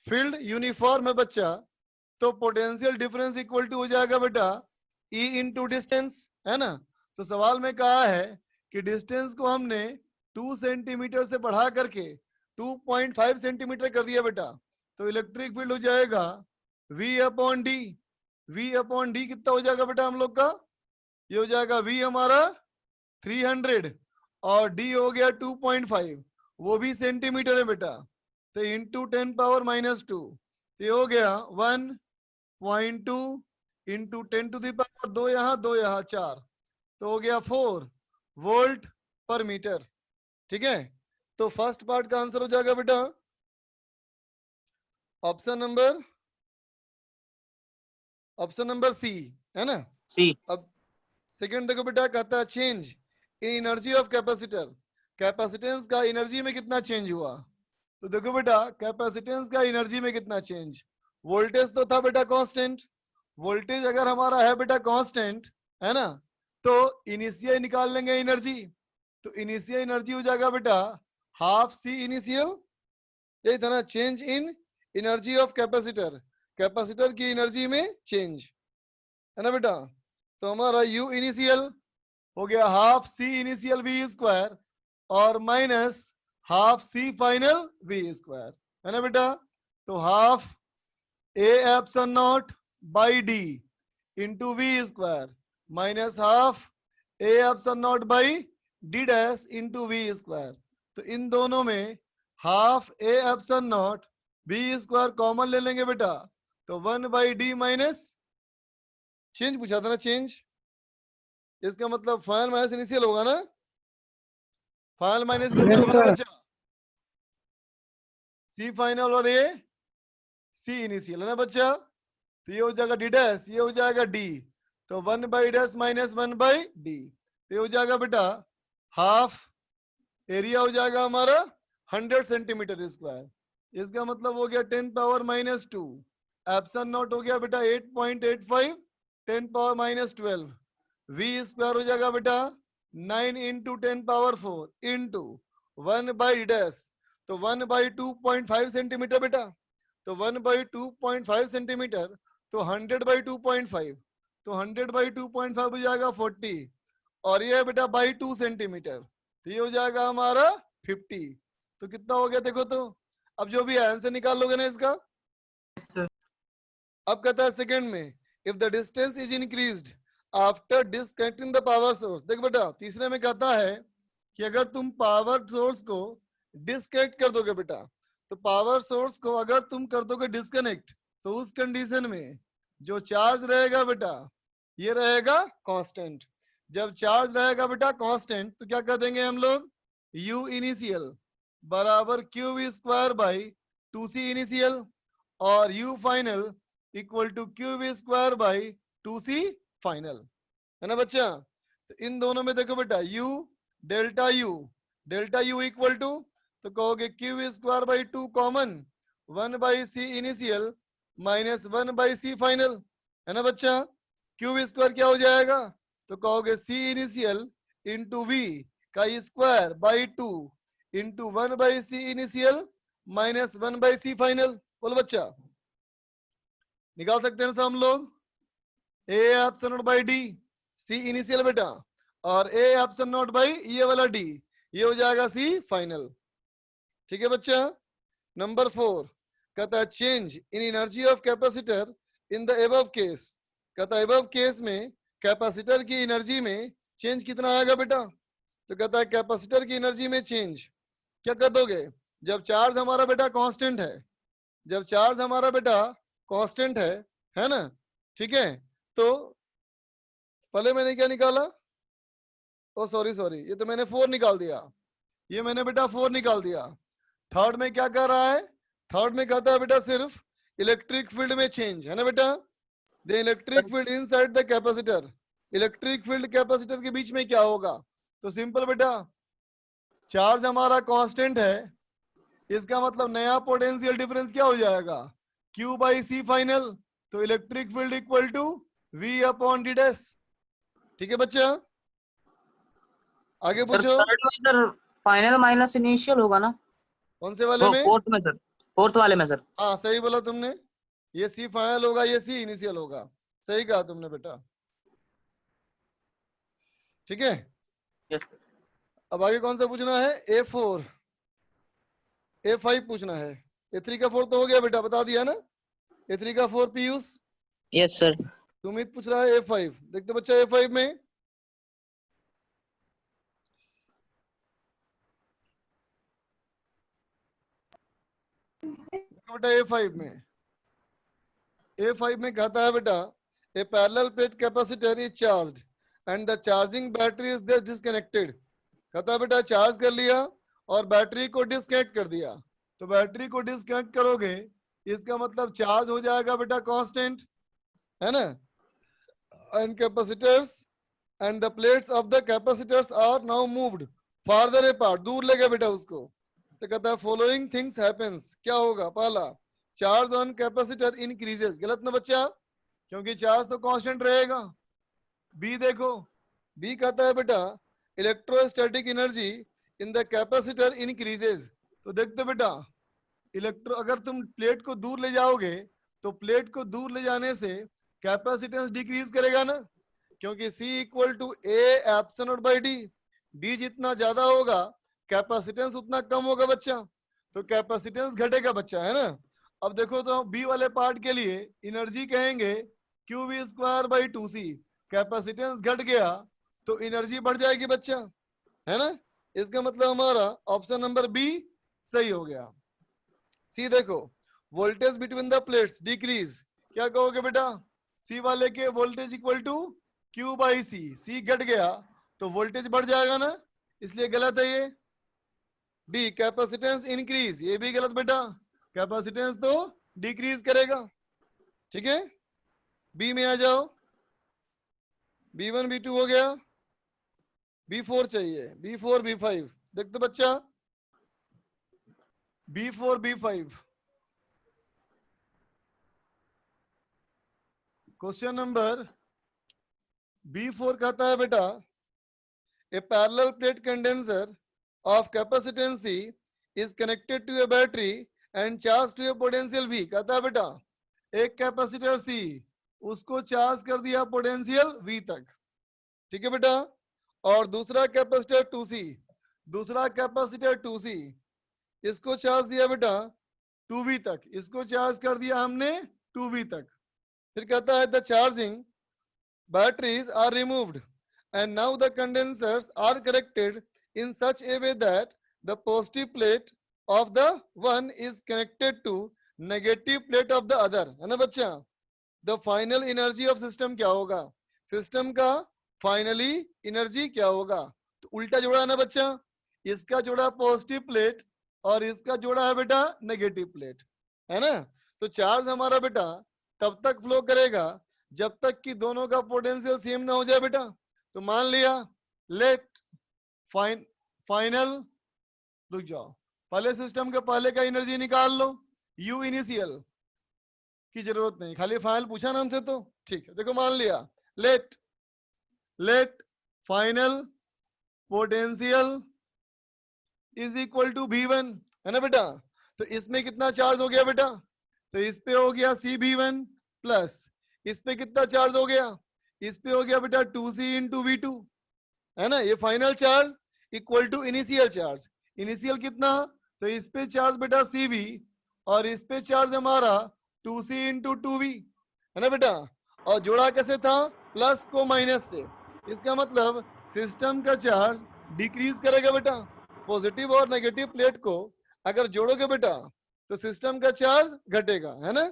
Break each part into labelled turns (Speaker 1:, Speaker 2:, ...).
Speaker 1: Field uniform है बच्चा, तो पोटेंशियल डिफरेंस इक्वल टू हो जाएगा बेटा E इंटू डिस्टेंस, है ना। तो सवाल में कहा है कि डिस्टेंस को हमने 2 सेंटीमीटर से बढ़ा करके 2.5 सेंटीमीटर कर दिया बेटा, तो इलेक्ट्रिक फील्ड हो जाएगा V upon D. V upon D कितना हो जाएगा बेटा हम लोग का, ये हो जाएगा V हमारा 300 और D हो गया 2.5, वो भी सेंटीमीटर है बेटा, तो इंटू 10 पावर माइनस 2, तो ये हो गया 1.2 इंटू 10 टू द पावर 2 यहाँ 2 यहाँ 4, तो हो गया 4 वोल्ट पर मीटर। ठीक है, तो फर्स्ट पार्ट का आंसर हो जाएगा बेटा ऑप्शन नंबर सी, है ना।
Speaker 2: सी।
Speaker 1: अब सेकंड देखो बेटा, कहता है change in energy of capacitor, capacitance का एनर्जी में कितना चेंज हुआ। तो देखो बेटा कैपेसिटेंस का एनर्जी में कितना चेंज, वोल्टेज तो था बेटा कांस्टेंट, वोल्टेज अगर हमारा है बेटा कांस्टेंट, है ना, तो इनिशियल निकाल लेंगे एनर्जी, तो इनिशियल एनर्जी हो जाएगा बेटा हाफ सी इनिशियल, यही था ना, change in energy of capacitor, capacitor की एनर्जी में चेंज, है ना बेटा। तो हमारा यू इनिशियल हो गया half C initial V square और minus half C final V square, है ना बेटा। तो half A epsilon not by D into V square minus half A epsilon not by D dash into V square, तो इन दोनों में half A epsilon not V square common ले लेंगे बेटा, तो 1 बाई डी माइनस चेंज पूछा था ना, चेंज, इसका मतलब फाइनल माइनस इनिशियल होगा ना, फाइनल माइनस इनिशियल होगा ना बच्चा, सी फाइनल और ए सी इनिशियल, है ना बच्चा। तो ये हो जाएगा डी डैश, ये हो जाएगा डी, तो 1 by dash minus 1 by D, तो ये हो जाएगा बेटा हाफ, एरिया हो जाएगा हमारा 100 सेंटीमीटर स्क्वायर, इसका मतलब हो गया 10 पावर माइनस 2, एप्सिलॉन नॉट हो गया बेटा 8.85 10 पावर माइनस 12, वी स्क्वायर हो जाएगा बेटा 9 into 10 power 4 into 1 by dash, तो 1 बाई 2.5 सेंटीमीटर बेटा, तो 1 बाई 2.5 सेंटीमीटर, तो 100 बाई 2.5, तो 100 बाई 2.5 हो जाएगा 40, और ये है बेटा बाई 2 सेंटीमीटर, तो ये हो जाएगा हमारा 50, तो कितना हो गया देखो तो, अब जो भी है आंसर निकाल लोगे ना इसका। अब कहता है सेकंड में if the distance is increased after disconnecting the power source, देख बेटा तीसरे में कहता है कि अगर तुम पावर सोर्स को डिस्कनेक्ट कर दोगे बेटा, तो पावर सोर्स को अगर तुम कर दोगे डिस्कनेक्ट, तो उस कंडीशन में जो चार्ज रहेगा बेटा ये रहेगा कांस्टेंट, जब चार्ज रहेगा बेटा कांस्टेंट तो क्या कर देंगे हम लोग, यू इनिशियल बराबर Q V square by 2c initial और U final equal to Q V square by 2c final, है ना बच्चा। तो इन दोनों में देखो बेटा डेल्टा यू इक्वल टू, तो कहोगे Q square by 2 common 1 by C initial minus 1 by C final, है ना बच्चा। क्यू स्क्वायर क्या हो जाएगा, तो कहोगे सी इनिशियल इंटू वी का square by 2 into 1 by C initial minus 1 by C final, बोलो बच्चा निकाल सकते हैं ना हम लोग, A epsilon not by D C initial बेटा और ए एप्सिलॉन नॉट बाई ये वाला डी, ये हो जाएगा सी फाइनल। ठीक है बच्चा। नंबर 4 कहता है change in energy of capacitor in the above case, कहता है एबव केस में कैपेसिटर की एनर्जी में चेंज कितना आएगा बेटा, तो कहता है कैपेसिटर की एनर्जी में चेंज क्या कर दोगे, जब चार्ज हमारा बेटा कांस्टेंट है, जब चार्ज हमारा बेटा कांस्टेंट है ना, ठीक है, तो पहले मैंने क्या निकाला, ओ सॉरी ये तो मैंने 4 निकाल दिया, ये मैंने बेटा 4 निकाल दिया। थर्ड में क्या कर रहा है, थर्ड में कहता है बेटा सिर्फ इलेक्ट्रिक फील्ड में चेंज, है ना बेटा, the electric field inside the capacitor, electric field capacitor के बीच में क्या होगा, तो सिंपल बेटा चार्ज हमारा कांस्टेंट है, इसका मतलब नया पोटेंशियल डिफरेंस क्या हो जाएगा, Q बाई सी फाइनल, तो electric field equal to V upon D dash. ठीक है बच्चा, आगे पूछो।
Speaker 2: सर फाइनल माइनस इनिशियल होगा ना,
Speaker 1: कौन से वाले में,
Speaker 2: फोर्थ में सर, फोर्थ वाले में सर।
Speaker 1: हाँ सही बोला तुमने, ये सी फाइनल होगा, ये सी इनिशियल होगा, सही कहा तुमने बेटा। ठीक है,
Speaker 2: यस सर।
Speaker 1: अब आगे कौन सा पूछना है? A4 A5 पूछना है। A3 का 4 तो हो गया बेटा, बता दिया ना। A3 का 4 पीयूष।
Speaker 2: Yes sir.
Speaker 1: सुमित पूछ रहा है A5, देखते बच्चा A5 में। देखो बेटा A5 में, A5 में कहता है बेटा a parallel plate capacitor is charged and the charging battery is disconnected. कहता है बेटा चार्ज कर लिया और बैटरी को डिस्कनेक्ट कर दिया। तो बैटरी को डिस्कनेक्ट करोगे, इसका मतलब चार्ज हो जाएगा बेटा कांस्टेंट, है ना। And capacitors and the plates of the capacitors are now moved farther apart, दूर ले गया बेटा उसको। तो कहता है फॉलोइंग थिंग्स हैपेंस, क्या होगा? पहला, चार्ज ऑन कैपेसिटर इंक्रीजेस। गलत ना बच्चा, क्योंकि चार्ज तो कांस्टेंट रहेगा। बी देखो, बी कहता है बेटा electrostatic energy in the capacitor increases. तो देखते बेटा इलेक्ट्रो, अगर तुम प्लेट को दूर ले जाओगे तो प्लेट को दूर ले जाने से कैपेसिटेंस डिक्रीज करेगा ना, क्योंकि C equal to A epsilon not by D. D जितना ज्यादा होगा कैपेसिटेंस उतना कम होगा बच्चा, तो कैपेसिटेंस घटेगा बच्चा, है ना। अब देखो तो बी वाले पार्ट के लिए एनर्जी कहेंगे Q V square by two C. Capacitance घट गया तो एनर्जी बढ़ जाएगी बच्चा, है ना। इसका मतलब हमारा ऑप्शन नंबर बी सही हो गया। सी देखो, voltage between the plates decrease. क्या कहोगे बेटा? सी वाले के voltage equal to Q by C. C घट गया तो वोल्टेज बढ़ जाएगा ना, इसलिए गलत है ये। डी कैपेसिटेंस इंक्रीज, ये भी गलत बेटा, कैपेसिटेंस तो डिक्रीज करेगा। ठीक है, बी में आ जाओ। B1 B2 हो गया, B4 चाहिए, B4 B5 देखते बच्चा। B4 B5 question number B4 कहता है बेटा a parallel plate condenser of capacitance C is connected to a battery and charged to a potential V। कहता है बेटा एक कैपेसिटर C, उसको चार्ज कर दिया पोटेंशियल V तक, ठीक है बेटा। और दूसरा कैपेसिटर 2C, दूसरा कैपेसिटर 2C, इसको चार्ज दिया बेटा 2V तक, इसको चार्ज कर दिया हमने 2V तक। फिर कहता है the charging batteries are removed and now the condensers are connected in such a way that the positive plate of the one is connected to negative plate of the other, है ना बच्चा। the final energy of system क्या होगा? System का finally energy क्या होगा? तो उल्टा जोड़ा है ना बच्चा, इसका जोड़ा पॉजिटिव प्लेट और इसका जोड़ा है बेटा नेगेटिव प्लेट, है ना। तो चार्ज हमारा बेटा तब तक फ्लो करेगा जब तक कि दोनों का पोटेंशियल सेम ना हो जाए बेटा। तो मान लिया लेट फाइनल, रुक जाओ, पहले सिस्टम के पहले का एनर्जी निकाल लो, यू इनिशियल की जरूरत नहीं, खाली फाइनल पूछा ना हमसे तो ठीक है। देखो मान लिया let final potential is equal to V1, है ना बेटा। तो इसमें कितना चार्ज हो गया बेटा? तो इस पे हो गया CB1 प्लस इस पे कितना चार्ज हो गया? इस पे हो गया बेटा 2C इंटू V2, है ना। ये final charge equal to initial charge. Initial कितना? तो इस पे चार्ज बेटा CV और इस पे चार्ज हमारा 2C इंटू 2V, है ना बेटा। और जोड़ा कैसे था? प्लस को माइनस से। इसका मतलब सिस्टम का चार्ज डिक्रीज करेगा बेटा। पॉजिटिव और नेगेटिव प्लेट को अगर जोड़ोगे बेटा तो सिस्टम का चार्ज घटेगा, है ना।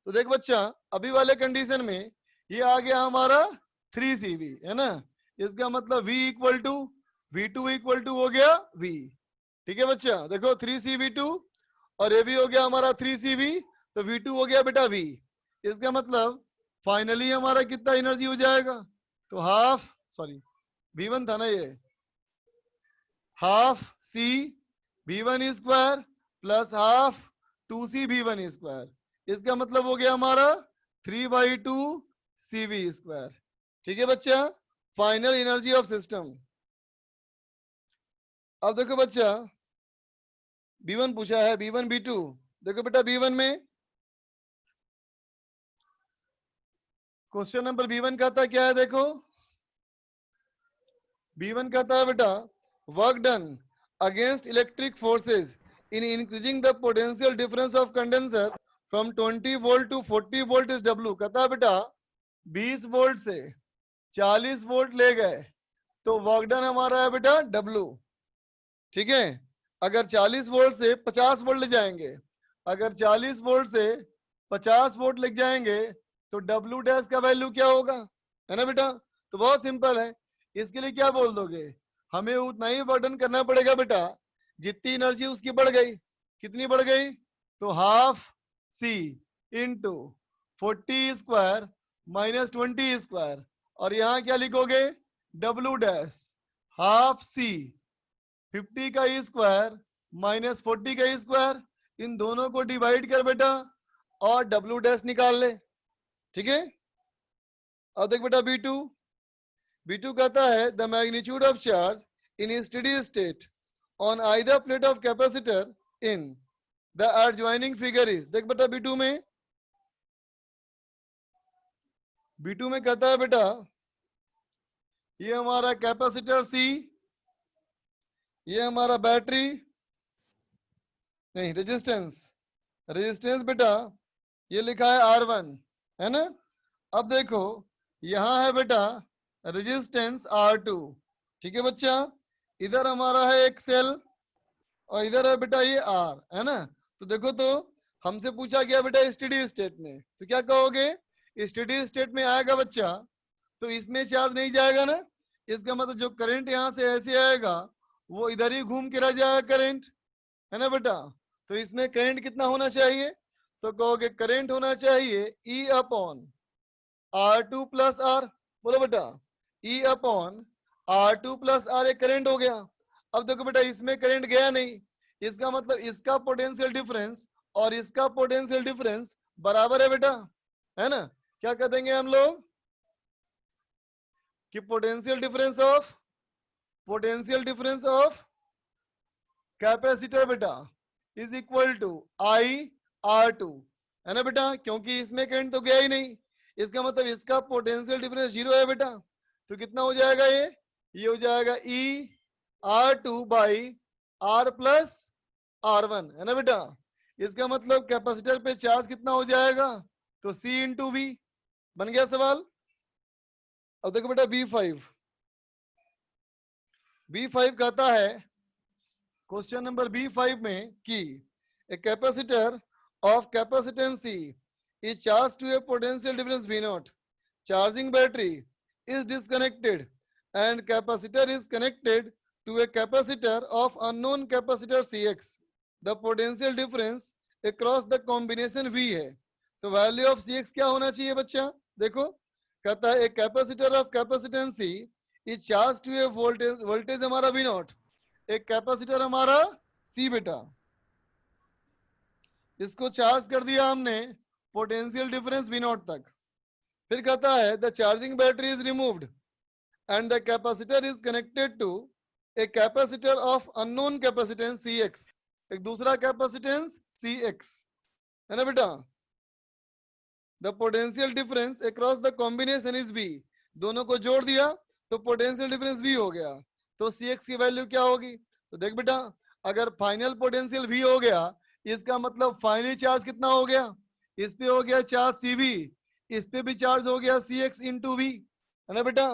Speaker 1: तो देख बच्चा अभी वाले कंडीशन में ये आ गया हमारा 3CV, है ना। इसका मतलब V equal to V2 equal to हो गया V। ठीक है बच्चा, देखो 3CV2 और ये भी हो गया हमारा 3CV, तो V2 हो गया बेटा V। इसका मतलब फाइनली हमारा कितना एनर्जी हो जाएगा? तो हाफ, सॉरी V1 था ना ये, half C V1 square plus half 2C V1 square. इसका मतलब हो गया हमारा 3/2 CV स्क्वायर। ठीक है बच्चा, फाइनल एनर्जी ऑफ सिस्टम। अब देखो बच्चा B1 पूछा है, B1 B2। देखो बेटा B1 में क्वेश्चन नंबर B1 कहता क्या है, देखो B1 कहता है बेटा work done against electric forces in increasing the potential difference of condenser from 20 volt to 40 volt is W। कहता है बेटा 20 वोल्ट से 40 वोल्ट ले गए तो वर्क डन हमारा है बेटा W। ठीक है, अगर 40 वोल्ट से 50 वोल्ट ले जाएंगे, अगर 40 वोल्ट से 50 वोल्ट ले जाएंगे तो W डैश का वैल्यू क्या होगा, है ना बेटा। तो बहुत सिंपल है, इसके लिए क्या बोल दोगे, हमें उतना ही वर्डन करना पड़ेगा बेटा जितनी एनर्जी उसकी बढ़ गई। कितनी बढ़ गई, तो half C into 40 square minus 20 square, और यहाँ क्या लिखोगे W डैश हाफ C 50 का स्क्वायर माइनस 40 का स्क्वायर, इन दोनों को डिवाइड कर बेटा और W डैश निकाल ले। ठीक है, अब देख बेटा B2 कहता है the magnitude of charge in steady state on either plate of capacitor in the adjoining figure is. देख बेटा B2 में कहता है बेटा ये हमारा कैपेसिटर C, ये हमारा बैटरी नहीं रेजिस्टेंस बेटा ये लिखा है R1, है ना। अब देखो यहां है बेटा रेजिस्टेंस R2। ठीक है बच्चा, इधर हमारा है एक सेल और इधर है बेटा ये R, है ना। तो देखो तो हमसे पूछा गया बेटा स्टेडी स्टेट में, तो क्या कहोगे, स्टेडी स्टेट में आएगा बच्चा तो इसमें चार्ज नहीं जाएगा ना, इसका मतलब जो करंट यहां से ऐसे आएगा वो इधर ही घूम के रह जाएगा करंट, है ना बेटा। तो इसमें करंट कितना होना चाहिए, तो कहोगे करंट होना चाहिए E upon R2 plus R। बोलो बेटा E upon R2 plus R एक करंट हो गया। अब देखो बेटा इसमें करंट गया नहीं, इसका मतलब इसका पोटेंशियल डिफरेंस और इसका पोटेंशियल डिफरेंस बराबर है बेटा, है ना। क्या कह देंगे हम लोग कि पोटेंशियल डिफरेंस ऑफ कैपेसिटर बेटा इज इक्वल टू I/R2, है ना बेटा, क्योंकि इसमें करंट तो गया ही नहीं, इसका मतलब इसका पोटेंशियल डिफरेंस 0 है बेटा। तो कितना हो जाएगा ये हो जाएगा E/R2 by R plus R1, है ना बेटा। इसका मतलब कैपेसिटर पे चार्ज कितना हो जाएगा, तो C इंटू V। बन गया सवाल। अब देखो बेटा B5 कहता है क्वेश्चन नंबर B5 में कि ए capacitor of capacitance C is charged to a potential difference V0. Charging battery is disconnected and capacitor is connected to a capacitor of unknown capacitor Cx. The potential difference across the combination V है, तो value of Cx क्या होना चाहिए बच्चा, देखो कहता है एक capacitor of capacitance C is charged to a voltage हमारा V0, एक कैपेसिटर हमारा C बेटा, इसको चार्ज कर दिया हमने पोटेंशियल डिफरेंस V0 तक। फिर कहता है the charging battery is removed and the capacitor is connected to a capacitor of unknown capacitance Cx, एक दूसरा कैपेसिटेंस Cx, है ना बेटा। The potential difference across the combination is V, दोनों को जोड़ दिया तो पोटेंशियल डिफरेंस V हो गया, तो Cx की वैल्यू क्या होगी, तो देख बेटा अगर फाइनल पोटेंशियल V हो गया इसका मतलब फाइनली चार्ज कितना हो गया, इस पे हो गया चार्ज CV, इस पे भी चार्ज हो गया Cx इंटू V, है ना बेटा।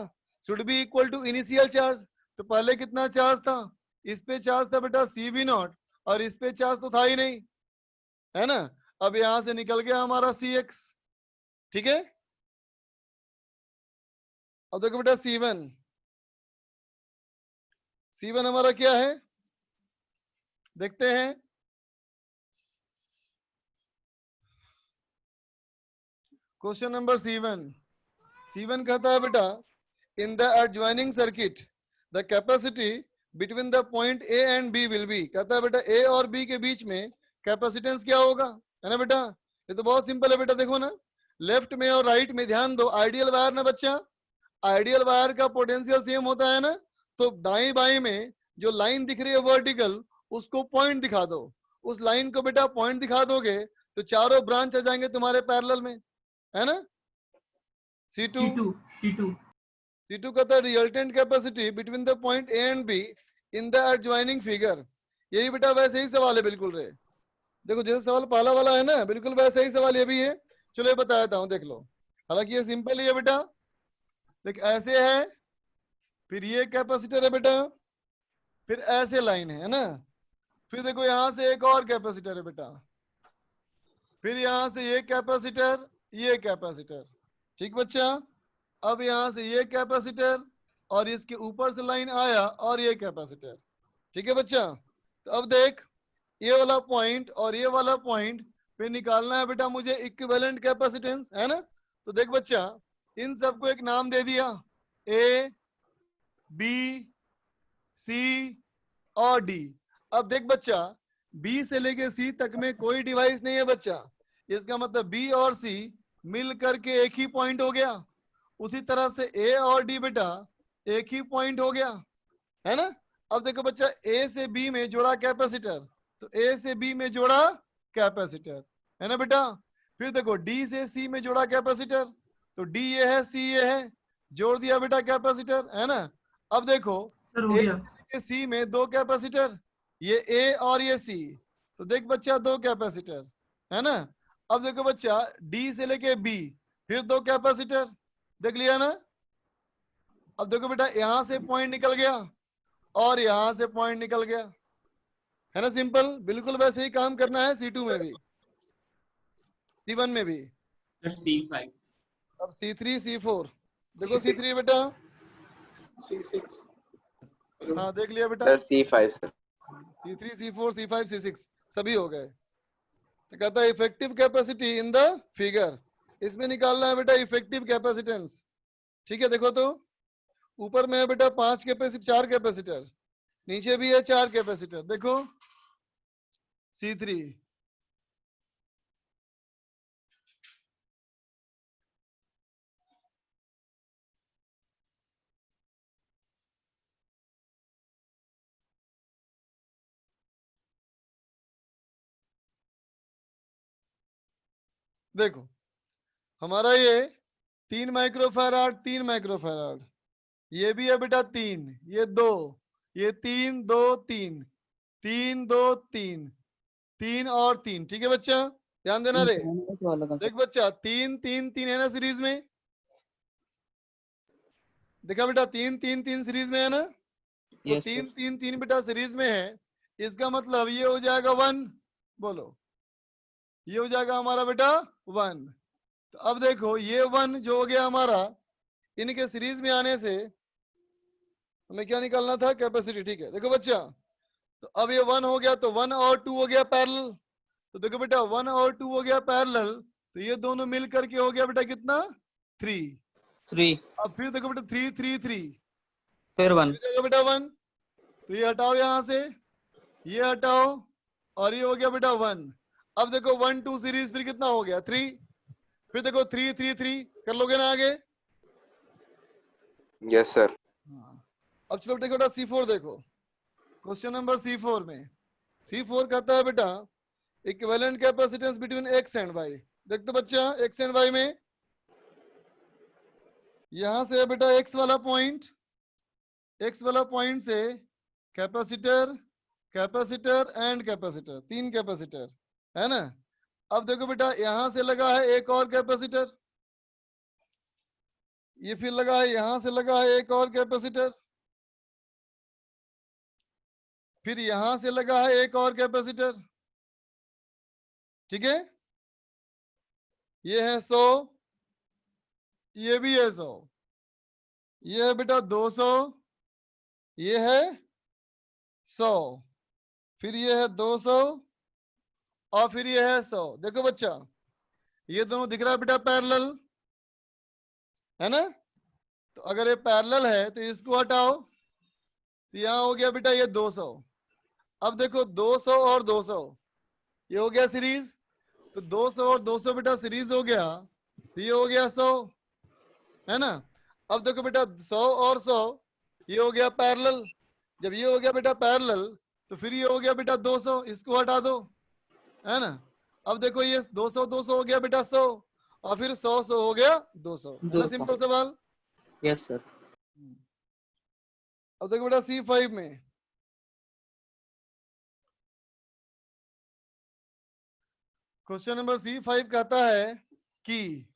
Speaker 1: Should be equal to initial charge, तो पहले कितना चार्ज था, इस पे चार्ज था बेटा CV0 और इस पे चार्ज तो था ही नहीं, है ना। अब यहां से निकल गया हमारा Cx। ठीक है, अब देखो बेटा C1 हमारा क्या है देखते हैं। क्वेश्चन नंबर C1 कहता है बेटा in the adjoining circuit the capacity between the point A and B will be, कहता है बेटा A और B के बीच में कैपेसिटेंस क्या होगा, है ना बेटा। ये तो बहुत सिंपल है बेटा, देखो ना लेफ्ट में और राइट में ध्यान दो, आइडियल वायर ना बच्चा, आइडियल वायर का पोटेंशियल सेम होता है ना, तो दाएं बाएं में जो लाइन दिख रही है वर्टिकल उसको पॉइंट दिखा दो, उस लाइन को बेटा पॉइंट दिखा दोगे तो चारों ब्रांच आ जाएंगे तुम्हारे पैरेलल में, है ना। C2
Speaker 3: C2
Speaker 1: C2 का था resultant capacity between the point A and be in the adjoining figure. यही बेटा वैसे ही सवाल है बिल्कुल रे, देखो जैसे सवाल पहला वाला है ना, बिल्कुल वैसे ही सवाल ये भी है। चलो ये बता देता हूँ, देख लो। हालांकि ये सिंपल ही है बेटा, देख ऐसे है, फिर ये कैपेसिटर है बेटा, फिर ऐसे लाइन है ना, फिर देखो यहां से एक और कैपेसिटर है बेटा, फिर यहां से ये कैपेसिटर, ये कैपेसिटर, ठीक बच्चा। अब यहां से ये कैपेसिटर और इसके ऊपर से लाइन आया और ये कैपेसिटर, ठीक है बच्चा। तो अब देख ये वाला पॉइंट और ये वाला पॉइंट पे निकालना है बेटा मुझे इक्विवेलेंट कैपेसिटेंस, है ना। तो देख बच्चा, इन सबको एक नाम दे दिया, ए बी सी और डी। अब देख बच्चा, बी से लेके सी तक में कोई डिवाइस नहीं है बच्चा, इसका मतलब बी और सी मिल करके एक ही पॉइंट हो गया। उसी तरह से ए और डी बेटा एक ही पॉइंट हो गया, है ना। अब देखो बच्चा, ए से बी में जोड़ा कैपेसिटर, तो ए से बी में जोड़ा कैपेसिटर, है ना बेटा। फिर देखो डी से सी में जोड़ा कैपेसिटर, तो डी ये है सी ये है, जोड़ दिया बेटा कैपेसिटर, है ना। अब देखो
Speaker 3: सर हो
Speaker 1: ए
Speaker 3: गया।
Speaker 1: से सी में दो कैपेसिटर, ये ए और ये सी, तो देख बच्चा दो कैपेसिटर, है ना। अब देखो बच्चा, डी से लेके बी फिर दो कैपेसिटर, देख लिया ना। अब देखो बेटा यहां से पॉइंट निकल गया और यहां से पॉइंट निकल गया, है ना। सिंपल, बिल्कुल वैसे ही काम करना है C2 में भी, C1 में भी।
Speaker 4: C5
Speaker 1: अब C3 C4 देखो, C3 बेटा,
Speaker 5: C6
Speaker 1: हाँ देख लिया बेटा,
Speaker 5: sir C5 sir
Speaker 1: C3 C4 C5 C6 सभी हो गए। तो कहता है effective capacity in the figure, इसमें निकालना है बेटा इफेक्टिव कैपेसिटेंस, ठीक है। देखो तो ऊपर में है बेटा 5 कैपेसिटर, 4 कैपेसिटर, नीचे भी है 4 कैपेसिटर, देखो C3 देखो, हमारा ये 3 माइक्रोफैराड 3 माइक्रोफैराड, ये भी है बेटा 3, ये 2, ये 3 2 3 3 2 3 3 और 3, ठीक है बच्चा, ध्यान देना रे। देख बच्चा 3 3 3 है ना सीरीज में, देखा बेटा 3 3 3 सीरीज में है ना। तो
Speaker 2: Yes,
Speaker 1: 3
Speaker 2: sir.
Speaker 1: 3 3 बेटा सीरीज में है, इसका मतलब ये हो जाएगा 1, बोलो ये हो जाएगा हमारा बेटा 1। तो अब देखो ये 1 जो हो गया हमारा, इनके सीरीज में आने से हमें क्या निकालना था, कैपेसिटी, ठीक है। देखो बच्चा, तो अब ये 1 हो गया, तो 1 और 2 हो गया पैरेलल, तो देखो बेटा 1 और 2 हो गया पैरेलल, तो ये दोनों मिल करके हो गया बेटा कितना, 3।
Speaker 2: 3
Speaker 1: अब फिर देखो बेटा 3 3 3
Speaker 2: फिर 1
Speaker 1: जाएगा बेटा 1, तो ये हटाओ यहाँ से, ये हटाओ और ये हो गया बेटा 1। अब देखो 1 2 सीरीज फिर कितना हो गया 3, फिर देखो 3 3 3 कर लोगे ना आगे।
Speaker 5: यस सर
Speaker 1: अब चलो देखो बेटा C4 देखो, क्वेश्चन नंबर C4 में, C4 कहता है बेटा equivalent capacitance between x and y। देखते बच्चा x एंड y में, यहां से है बेटा x वाला पॉइंट, x वाला पॉइंट से capacitor capacitor and capacitor, 3 capacitor, है ना। अब देखो बेटा यहां से लगा है एक और कैपेसिटर, ये फिर लगा है, यहां से लगा है एक और कैपेसिटर, फिर यहां से लगा है एक और कैपेसिटर, ठीक है। ये है 100, ये भी है 100, ये है बेटा 200, ये है 100, फिर ये है 200 और फिर ये है 100। देखो बच्चा ये दोनों दिख रहा है बेटा पैरेलल, है ना। तो अगर ये पैरेलल है तो इसको हटाओ, तो यहाँ हो गया बेटा ये 200। अब देखो 200 और 200 ये हो गया सीरीज, तो 200 और 200 बेटा सीरीज हो गया, तो ये हो गया 100, है ना। अब देखो बेटा 100 और 100 ये हो गया पैरेलल, जब ये हो गया बेटा पैरेलल तो फिर ये हो गया बेटा 200, इसको हटा दो, है ना। अब देखो ये 200 200 हो गया बेटा 100, और फिर 100 100 हो गया 200, है ना
Speaker 2: 200
Speaker 1: सिंपल सवाल।
Speaker 2: Yes sir.
Speaker 1: अब देखो बेटा C5 में क्वेश्चन नंबर C5 कहता है कि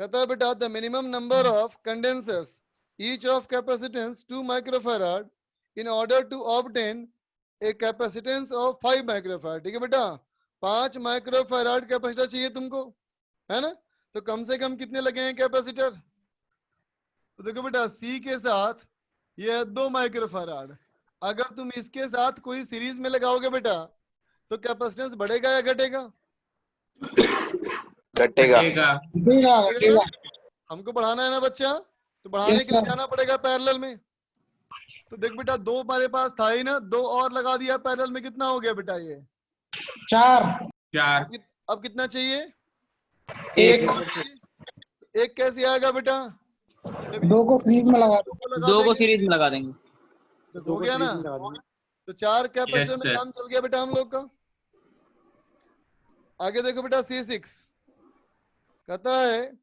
Speaker 1: बेटा the minimum number of condensers each of capacitance 2 microfarad in order to obtain a capacitance of 5 microfarad. ठीक है बेटा, 5 माइक्रोफैराड कैपेसिटर चाहिए तुमको, है ना। तो कम से कम कितने लगे हैं कैपेसिटर? तो देखो बेटा C के साथ ये है 2 माइक्रोफैराड। अगर तुम इसके साथ कोई सीरीज में लगाओगे बेटा तो कैपेसिटेंस बढ़ेगा या घटेगा?
Speaker 5: घटेगा।
Speaker 1: बढ़ेगा। हमको बढ़ाना है ना बच्चा, तो बढ़ाने
Speaker 3: Yes,
Speaker 1: के लिए
Speaker 3: sir.
Speaker 1: जाना पड़ेगा पैरेलल में। तो देख बेटा 2 हमारे पास था ही ना, 2 और लगा दिया पैरेलल में, कितना हो गया बेटा ये?
Speaker 3: 4
Speaker 1: अब कितना चाहिए?
Speaker 3: 1
Speaker 1: एक कैसे आएगा बेटा? जब
Speaker 3: 2 को सीरीज में लगा दो।
Speaker 1: 2 को लगा
Speaker 2: 2 को
Speaker 1: देंगे
Speaker 2: सीरीज में लगा देंगे।
Speaker 1: तो हो गया ना। तो 4 कैपेसिटर में काम चल गया बेटा हम लोग का। आगे देखो बेटा C6 कहता है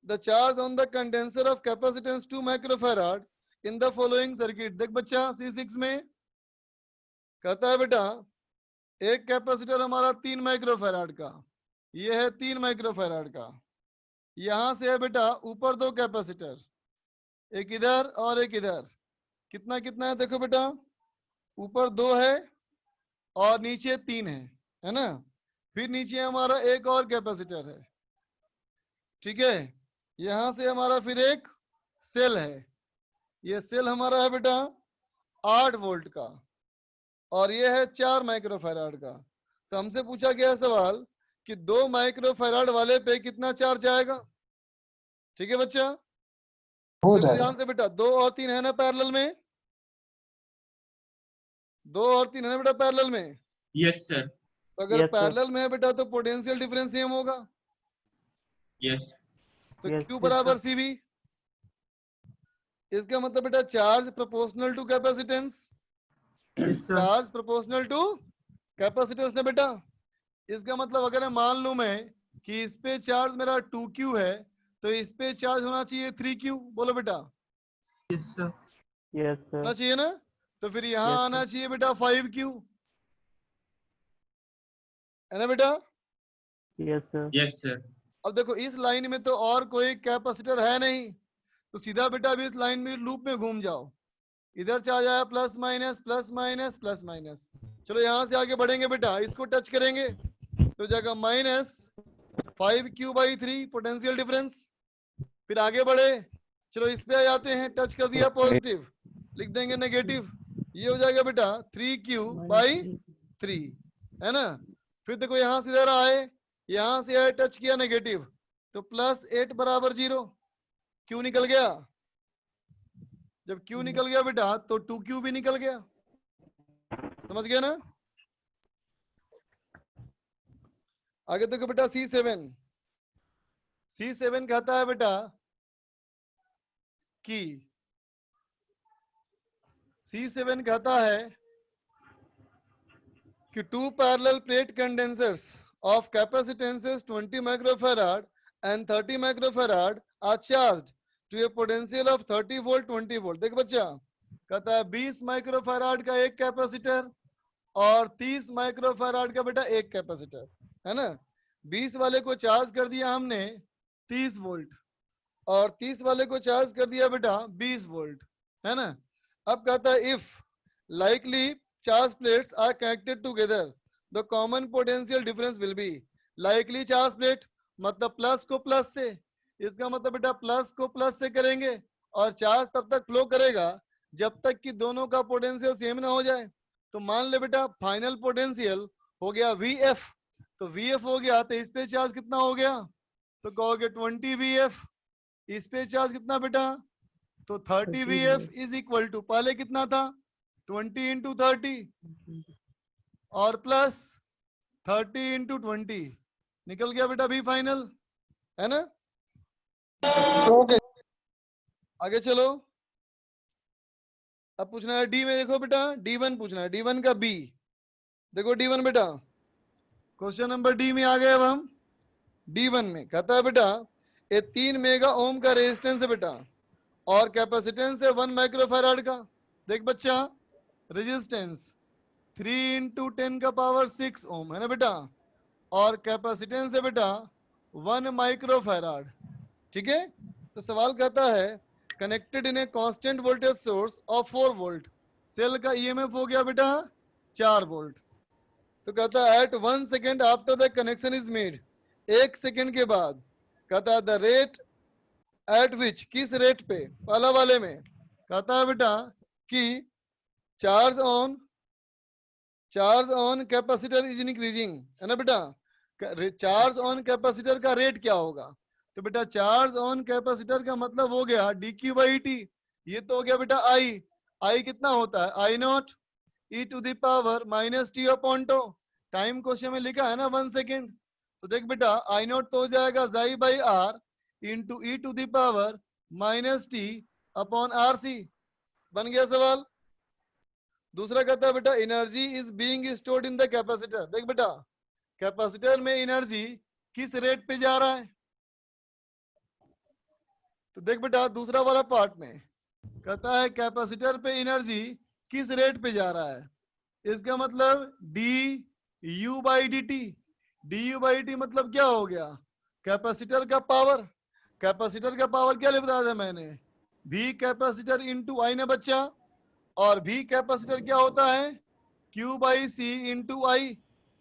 Speaker 1: the charge on the condenser of capacitance 2 microfarad in the following circuit. देख बच्चा C6 में कहता है बेटा एक कैपेसिटर हमारा 3 माइक्रोफैराड का, ये है 3 माइक्रोफैराड का। यहां से है बेटा ऊपर 2 कैपेसिटर, एक इधर और एक इधर। कितना कितना है देखो बेटा, ऊपर 2 है और नीचे 3 है ना। फिर नीचे हमारा एक और कैपेसिटर है, ठीक है। यहां से हमारा फिर एक सेल है, ये सेल हमारा है बेटा 8 वोल्ट का, और ये है 4 माइक्रोफैराड का। तो हमसे पूछा गया सवाल कि 2 माइक्रोफैराड वाले पे कितना चार्ज आएगा। ठीक है बच्चा,
Speaker 3: हो
Speaker 1: देखो
Speaker 3: जाएगा।
Speaker 1: ध्यान से बेटा 2 और 3 है ना पैरेलल में, 2 और 3 है ना बेटा पैरेलल में।
Speaker 4: Yes sir.
Speaker 1: तो अगर पैरेलल में है बेटा तो पोटेंशियल डिफरेंस सेम होगा।
Speaker 4: यस
Speaker 1: तो Q बराबर CV, इसका मतलब बेटा charge proportional to capacitance, charge proportional to capacitance ना बेटा। इसका मतलब अगर मैं मान लूं मैं कि इस पे चार्ज मेरा 2Q है तो इस पे चार्ज होना चाहिए 3Q। बोलो बेटा होना चाहिए ना। तो फिर यहाँ आना चाहिए बेटा 5Q, है ना बेटा।
Speaker 4: Yes sir.
Speaker 1: अब देखो इस लाइन में तो और कोई कैपेसिटर है नहीं, तो सीधा बेटा अभी इस लाइन में लूप में घूम जाओ, इधर चार्ज आया plus minus plus minus plus minus. चलो यहाँ से आगे बढ़ेंगे बेटा, इसको टच करेंगे तो जगह -5Q/3 पोटेंशियल डिफरेंस। फिर आगे बढ़े, चलो इस पे आ जाते हैं, टच कर दिया पॉजिटिव, लिख देंगे नेगेटिव, ये हो जाएगा बेटा 3Q/3, है ना। फिर देखो यहाँ से इधर आए, यहाँ से आए टच किया नेगेटिव, तो +8 बराबर 0, Q निकल गया। जब Q निकल गया बेटा तो 2Q भी निकल गया, समझ गया ना। आगे देखो बेटा C7 कहता है बेटा कि C7 कहता है कि 2 parallel plate condensers of capacitances 20 microfarad and 30 microfarad are charged to a potential of 30 volt 20 volt। देख बच्चा कहता है 20 माइक्रोफैराड का एक कैपेसिटर और 30 माइक्रोफैराड का बेटा एक कैपेसिटर, है ना। 20 वाले को चार्ज कर दिया हमने 30 वोल्ट और 30 वाले को चार्ज कर दिया बेटा 20 वोल्ट, है ना। अब कहता है if likely charge plates are connected together the common potential difference will be। likely charge plate मतलब प्लस को प्लस से, इसका मतलब बेटा प्लस को प्लस से करेंगे और चार्ज तब तक फ्लो करेगा जब तक कि दोनों का पोटेंशियल सेम ना हो जाए। तो मान ले बेटा फाइनल पोटेंशियल हो गया VF, तो VF हो गया तो इस पे चार्ज कितना हो गया, तो कहोगे 20 VF। इस पे चार्ज कितना बेटा, तो 30 VF इज इक्वल टू पहले कितना था 20 इंटू 30 और प्लस 30 इंटू 20, निकल गया बेटा V फाइनल, है ना।
Speaker 3: ओके।
Speaker 1: आगे चलो, अब पूछना है D में, देखो बेटा D1 पूछना है, D1 का B। देखो D1 बेटा, क्वेश्चन नंबर डी में आ गए अब हम। D1 में कहता है बेटा ये 3 मेगा ओम का रेजिस्टेंस है बेटा और कैपेसिटेंस है 1 माइक्रोफैराड का। देख बच्चा, रेजिस्टेंस 3 इंटू 10 का पावर 6 ओम है ना बेटा, और कैपेसिटेंस है बेटा 1 माइक्रोफैराड। ठीक है, तो सवाल कहता है connected in a constant voltage source of 4 volt, cell का ईएमएफ हो गया बेटा 4 वोल्ट। तो कहता है at 1 second after the connection is made, 1 second के बाद, कहता है द रेट एट विच, किस रेट पे, पहला वाले में कहता है बेटा कि charge on capacitor is increasing, है ना बेटा। चार्ज ऑन कैपेसिटर का रेट क्या होगा, तो बेटा चार्ज ऑन कैपेसिटर का मतलब हो गया dq बाई टी, ये तो हो गया बेटा आई कितना होता है I not e to the power minus t upon tau, time question में लिखा है ना 1 सेकेंड, तो देख बेटा आई नॉट तो हो जाएगा जाई by R into E to the power minus t upon R C. बन गया सवाल। दूसरा कहता है बेटा energy is being stored in the capacitor. देख बेटा कैपेसिटर में एनर्जी किस रेट पे जा रहा है, तो देख बेटा दूसरा वाला पार्ट में कहता है कैपेसिटर पे एनर्जी किस रेट पे जा रहा है, इसका मतलब D you by D T. D you by T मतलब क्या हो गया, कैपेसिटर का पावर। कैपेसिटर का पावर क्या ले बताया था मैंने, भी कैपेसिटर इंटू आई ना बच्चा, और भी कैपेसिटर क्या होता है Q by C into I,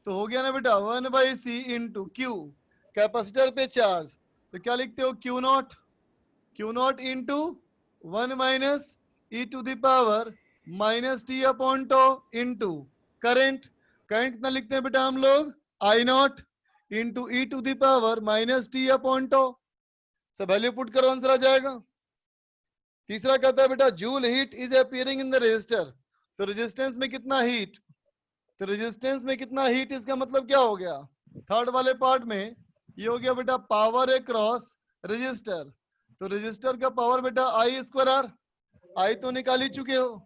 Speaker 1: तो हो गया ना बेटा 1 by C into Q, capacitor पे चार्ज, तो क्या लिखते हो Q not into 1 minus E to the power minus t upon tau into current. Current कितना लिखते हैं बेटा हम लोग I not into E to the power minus t upon tau, सब वैल्यू पुट करो आंसर आ जाएगा। तीसरा कहता है बेटा joule heat is appearing in the resistor, तो रेजिस्टेंस में कितना हीट, तो रेजिस्टेंस में कितना हीट इसका मतलब क्या हो गया, थर्ड वाले पार्ट में ये हो गया बेटा पावर अक्रॉस रेजिस्टर, तो रेजिस्टर का पावर बेटा आई स्क्वायर आर, आई तो निकाल ही चुके हो,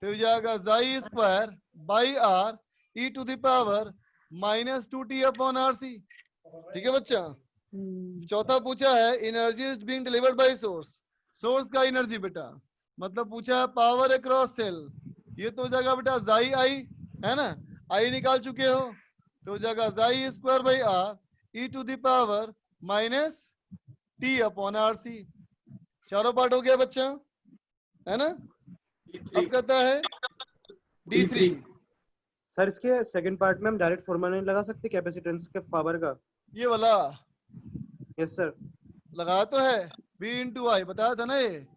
Speaker 1: तो हो जाएगा जाई square by R e to the power minus 2t upon R C. ठीक है बच्चा। चौथा पूछा है energy is being delivered by source, source का एनर्जी बेटा मतलब पूछा है पावर अक्रॉस सेल, ये तो हो जाएगा बेटा जाई आई, है ना, आई निकाल चुके हो, तो हो जाएगा जाई square by R e to the power minus t upon R C. चारों पार्ट हो गया बच्चा, है ना। अब कहता है D3।
Speaker 6: सर इसके सेकंड पार्ट में हम डायरेक्ट फॉर्मूला नहीं लगा सकते कैपेसिटेंस के पावर का,
Speaker 1: ये वाला
Speaker 6: यस सर।
Speaker 1: लगाया तो है V इंटू आई, बताया था ना ये।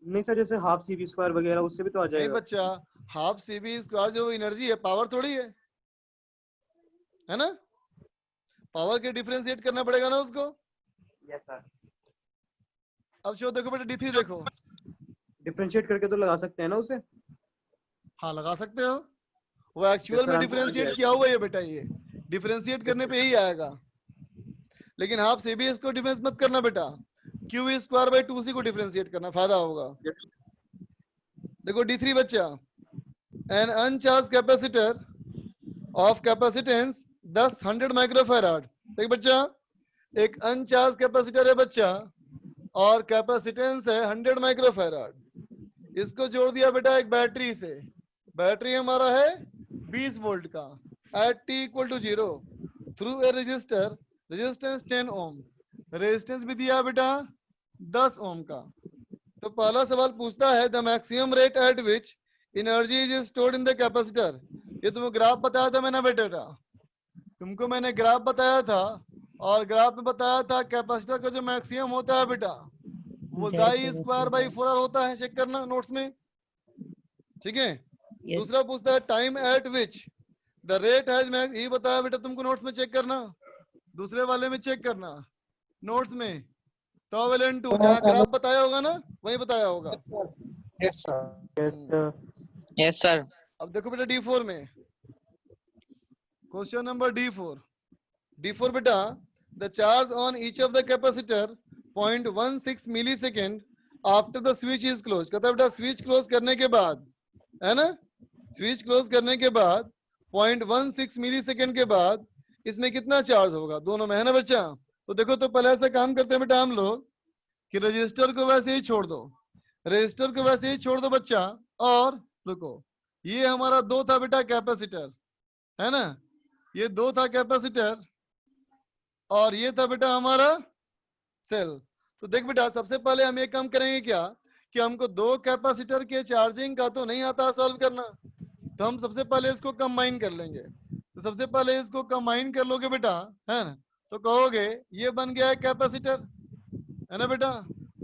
Speaker 6: नहीं सर, जैसे हाफ सी वी स्क्वायर वगैरह उससे भी तो आ
Speaker 1: नहीं
Speaker 6: जाएगा।
Speaker 1: बच्चा, हाफ सी बी स्क्वायर जो एनर्जी है पावर थोड़ी है ना, पावर के डिफरेंशिएट करना पड़ेगा ना उसको।
Speaker 6: Yes sir.
Speaker 1: अब जो देखो बेटा D3 देखो,
Speaker 6: डिफरेंशिएट करके तो लगा सकते हैं ना उसे।
Speaker 1: हाँ लगा सकते हो, वो एक्चुअल
Speaker 6: सर,
Speaker 1: में
Speaker 6: हम
Speaker 1: डिफरेंशिएट किया हुआ है बेटा, ये डिफरेंशिएट करने पे ही आएगा, लेकिन हाफ सी बी इसको डिफरेंस मत करना बेटा, क्यू स्क्वायर बाई 2c को डिफरेंशिएट करना फायदा होगा। देखो D3 बच्चा, an uncharged capacitor of capacitance 100 microfarad. देख बच्चा एक अनचार्ज कैपेसिटर है बच्चा और कैपेसिटेंस है 100 माइक्रोफैराड, इसको जोड़ दिया बेटा एक बैटरी से, बैटरी हमारा है 20 वोल्ट का at t equal to 0 through a resistor, resistance 10 ohm, resistance भी दिया बेटा 10 ओम का। तो पहला सवाल पूछता है the maximum rate at which energy is stored in the capacitor. ये तुम्हें ग्राफ बताया था मैंने बेटा, तुमको मैंने ग्राफ बताया था और ग्राफ में बताया था कैपेसिटर का जो मैक्सिमम होता है बेटा वो जाई स्क्वायर बाई 4r होता है, चेक करना नोट्स में। ठीक है। दूसरा पूछता है time eight which the rate has max, ये बताया बेटा तुमको नोट्स में चेक करना, दूसरे वाले में चेक करना नोट्स में, tau ln2 जहाँ ग्राफ बताया होगा ना वही बताया होगा।
Speaker 3: Yes sir.
Speaker 2: Yes sir.
Speaker 1: अब देखो बेटा D4 में, क्वेश्चन नंबर D4 बेटा the charge on each of the capacitor 0.16 millisecond after the switch is close. कहता है बेटा स्विच क्लोज करने के बाद, है ना, स्विच क्लोज करने के बाद 0.16 मिली सेकेंड के बाद इसमें कितना चार्ज होगा दोनों में, है ना बच्चा। तो देखो, तो पहले ऐसा काम करते हैं बेटा हम लोग कि रजिस्टर को वैसे ही छोड़ दो, रजिस्टर को वैसे ही छोड़ दो बच्चा। और रुको, ये हमारा 2 था बेटा कैपेसिटर, है ना, ये 2 था कैपेसिटर और ये था बेटा हमारा सेल। तो देख बेटा, सबसे पहले हम ये काम करेंगे क्या कि हमको 2 कैपेसिटर के चार्जिंग का तो नहीं आता सॉल्व करना, तो हम सबसे पहले इसको कंबाइन कर लेंगे। तो सबसे पहले इसको कंबाइन कर लोगे बेटा, है ना, तो कहोगे ये बन गया है कैपेसिटर, है ना बेटा।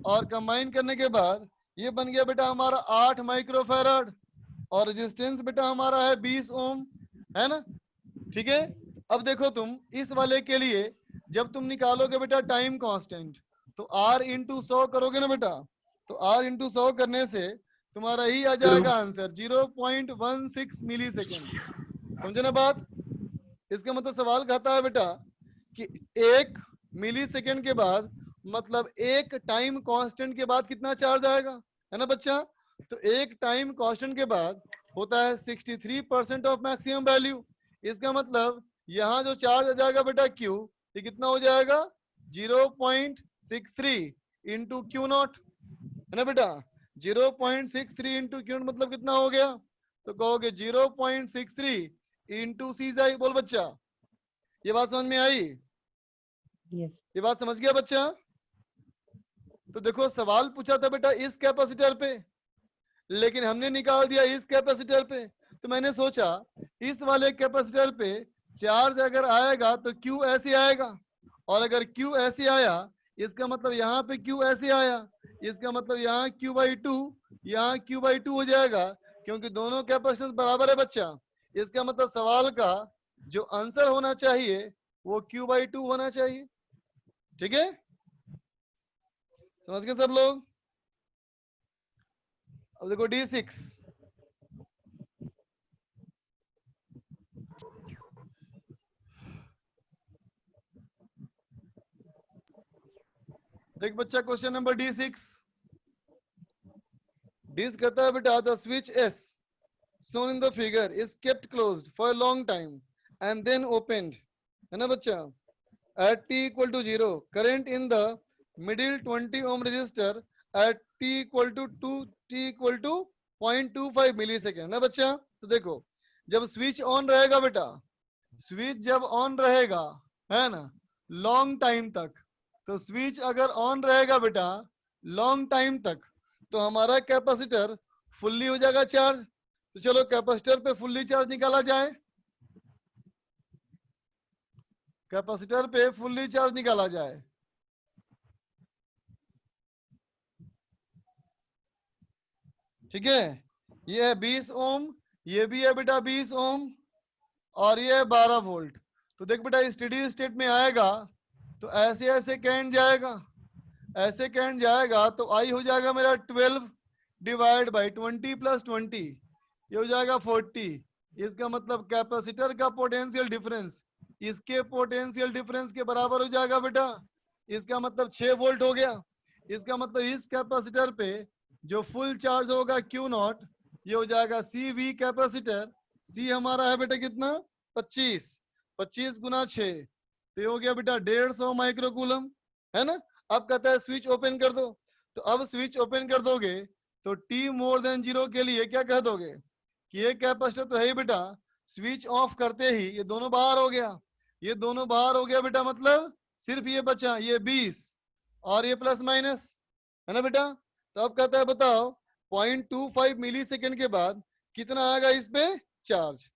Speaker 1: और कंबाइन करने के बाद ये बन गया बेटा हमारा 8 माइक्रोफैराड और रेजिस्टेंस बेटा हमारा है 20 ओम, है ना। ठीक है, अब देखो तुम इस वाले के लिए जब तुम निकालोगे बेटा टाइम कांस्टेंट, तो R इंटू 100 करोगे ना बेटा, तो R इंटू 100 करने से तुम्हारा ही आ जाएगा आंसर 0.16 मिली सेकेंड। समझे ना बात। इसका मतलब सवाल कहता है बेटा कि 1 मिली सेकेंड के बाद मतलब एक टाइम कांस्टेंट के बाद कितना चार्ज आएगा, है ना बच्चा। तो एक टाइम कांस्टेंट के बाद होता है 63% ऑफ मैक्सिमम वैल्यू। इसका मतलब यहाँ जो चार्ज आ जाएगा बेटा Q, ये कितना हो जाएगा 0.63 इंटू क्यू नॉट, है ना बेटा। 0.63 इंटू क्यू नॉट मतलब कितना हो गया, तो कहोगे 0.63 इंटू सी जाई। बोल बच्चा, ये बात समझ में आई,
Speaker 3: Yes.
Speaker 1: ये बात समझ गया बच्चा। तो देखो सवाल पूछा था बेटा इस कैपेसिटर पे, लेकिन हमने निकाल दिया इस कैपेसिटर पे। तो मैंने सोचा इस वाले कैपेसिटर पे चार्ज अगर आएगा तो क्यू ऐसे आएगा, और अगर क्यू ऐसे आया इसका मतलब यहाँ पे क्यू ऐसे आया, इसका मतलब यहाँ Q/2, यहाँ Q/2 हो जाएगा, क्योंकि दोनों कैपेसिटेंस बराबर है बच्चा। इसका मतलब सवाल का जो आंसर होना चाहिए वो Q/2 होना चाहिए। ठीक है, समझ गए सब लोग। अब देखो D6, देख बच्चा क्वेश्चन नंबर D6। दिस कहता है बेटा the switch S shown in the figure is kept closed for a long time and then opened, है ना बच्चा, at t equal to 0, current in the middle 20 ohm resistor at t equal to 0.25 millisecond, ना बच्चा। तो देखो जब switch on रहेगा बेटा, स्विच जब ऑन रहेगा, है ना, लॉन्ग टाइम तक, तो स्विच अगर ऑन रहेगा बेटा लॉन्ग टाइम तक, तो हमारा कैपेसिटर फुल्ली हो जाएगा चार्ज। तो चलो कैपेसिटर पे फुल्ली चार्ज निकाला जाए, कैपेसिटर पे फुल्ली चार्ज निकाला जाए। ठीक है, ये है 20 ओम, ये भी है बेटा 20 ओम, और ये है 12 वोल्ट। तो देख बेटा स्टेडी स्टेट में आएगा तो ऐसे ऐसे करंट जाएगा, ऐसे करंट जाएगा तो आई हो जाएगा मेरा 12 डिवाइड बाई 20 प्लस 20, ये हो जाएगा 40। इसका मतलब कैपेसिटर का पोटेंशियल डिफरेंस इसके पोटेंशियल डिफरेंस के बराबर हो जाएगा बेटा। इसका मतलब 6 वोल्ट हो गया। इसका मतलब इस कैपेसिटर पे जो फुल चार्ज होगा Q नॉट, ये हो जाएगा CV कैपेसिटर। C हमारा है बेटा कितना 25, 25 गुना 6, तो ये हो गया बेटा 150 माइक्रोकूलम, है ना। अब कहता है स्विच ओपन कर दो, तो अब स्विच ओपन कर दोगे तो T मोर देन 0 के लिए क्या कह दोगे कि ये कैपेसिटर तो है ही बेटा, स्विच ऑफ करते ही ये दोनों बाहर हो गया, ये दोनों बाहर हो गया बेटा, मतलब सिर्फ ये बचा ये 20 और ये प्लस माइनस, है ना बेटा। तो अब कहता है बताओ 0.25 मिली सेकेंड के बाद कितना आएगा इस पे चार्ज,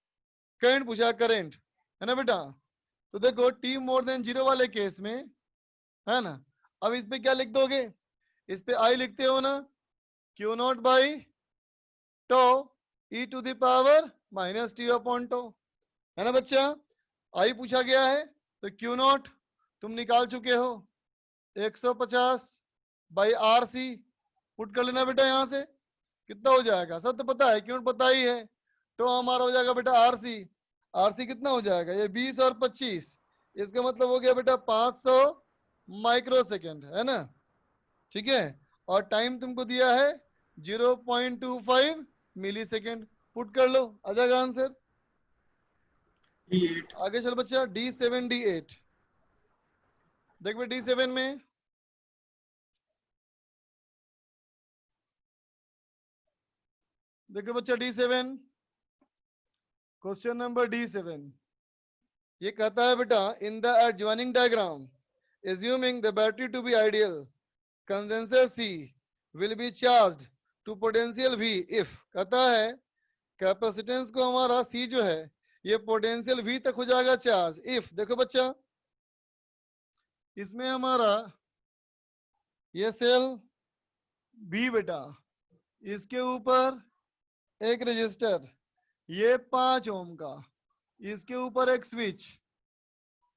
Speaker 1: करंट पूछा करंट, है ना बेटा। तो देखो T मोर देन 0 वाले केस में, है ना, अब इस पे क्या लिख दोगे, इस पे I लिखते हो ना, Q naught by tau e to the power minus t upon tau, है ना बच्चा। I पूछा गया है तो Q नॉट तुम निकाल चुके हो 150 बाई RC, पुट कर लेना बेटा, यहाँ से कितना हो जाएगा, सब तो पता है, क्यों पता ही है। तो हमारा हो जाएगा बेटा RC, RC कितना हो जाएगा ये 20 और 25, इसका मतलब हो गया बेटा 500 माइक्रो सेकेंड, है ना। ठीक है, और टाइम तुमको दिया है 0.25 मिली सेकेंड, पुट कर लो आ जाएगा आंसर।
Speaker 4: D8,
Speaker 1: आगे चल बच्चा, D7 D8। देख बे D7 में देखो बच्चा D7, क्वेश्चन नंबर D7 ये कहता है बेटा, in the adjoining diagram assuming the battery to be ideal, condenser C will be charged to potential V if, कहता है कैपेसिटेंस को हमारा C जो है ये पोटेंशियल V तक हो जाएगा चार्ज इफ, देखो बच्चा इसमें हमारा ये सेल B बेटा, इसके ऊपर एक रजिस्टर, ये 5 ओम का, इसके ऊपर एक स्विच,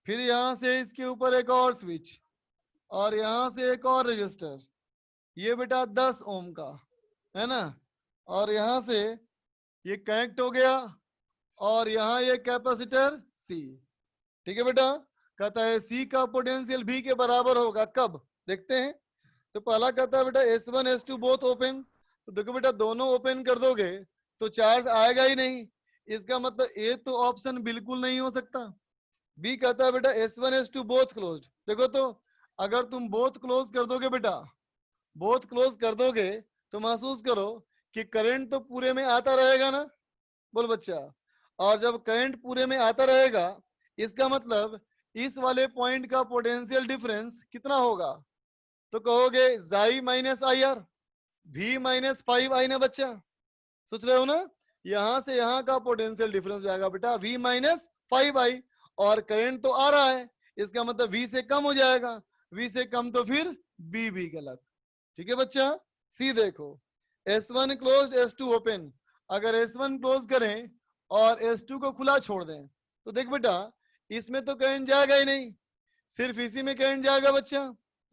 Speaker 1: फिर यहां से इसके ऊपर एक और स्विच, और यहां से एक और रजिस्टर, ये बेटा 10 ओम का है ना, और यहां से ये कनेक्ट हो गया, और यहाँ ये कैपेसिटर C, ठीक है बेटा। कहता है C का पोटेंशियल V के बराबर होगा कब, देखते हैं। तो पहला कहता है बेटा S1 S2 बोथ ओपन, तो देखो बेटा दोनों ओपन कर दोगे तो चार्ज आएगा ही नहीं, इसका मतलब ए तो ऑप्शन बिल्कुल नहीं हो सकता। बी कहता है बेटा S1 S2 बोथ क्लोज्ड, देखो तो अगर तुम बोथ क्लोज कर दोगे बेटा, बोथ क्लोज कर दोगे तो महसूस करो कि करंट तो पूरे में आता रहेगा ना, बोल बच्चा, और जब करंट पूरे में आता रहेगा इसका मतलब इस वाले पॉइंट का पोटेंशियल डिफरेंस कितना होगा, तो कहोगे जाई minus I R, V minus 5I ना बच्चा, सोच रहे हो ना, यहां से यहां का पोटेंशियल डिफरेंस हो जाएगा बेटा V माइनस 5I, और करंट तो आ रहा है इसका मतलब V से कम हो जाएगा, V से कम तो फिर B भी गलत, ठीक है बच्चा। C देखो S1 क्लोज S2 ओपन, अगर S1 क्लोज करें और S2 को खुला छोड़ दें तो देख बेटा इसमें तो करंट जाएगा ही नहीं, सिर्फ इसी में करंट जाएगा बच्चा,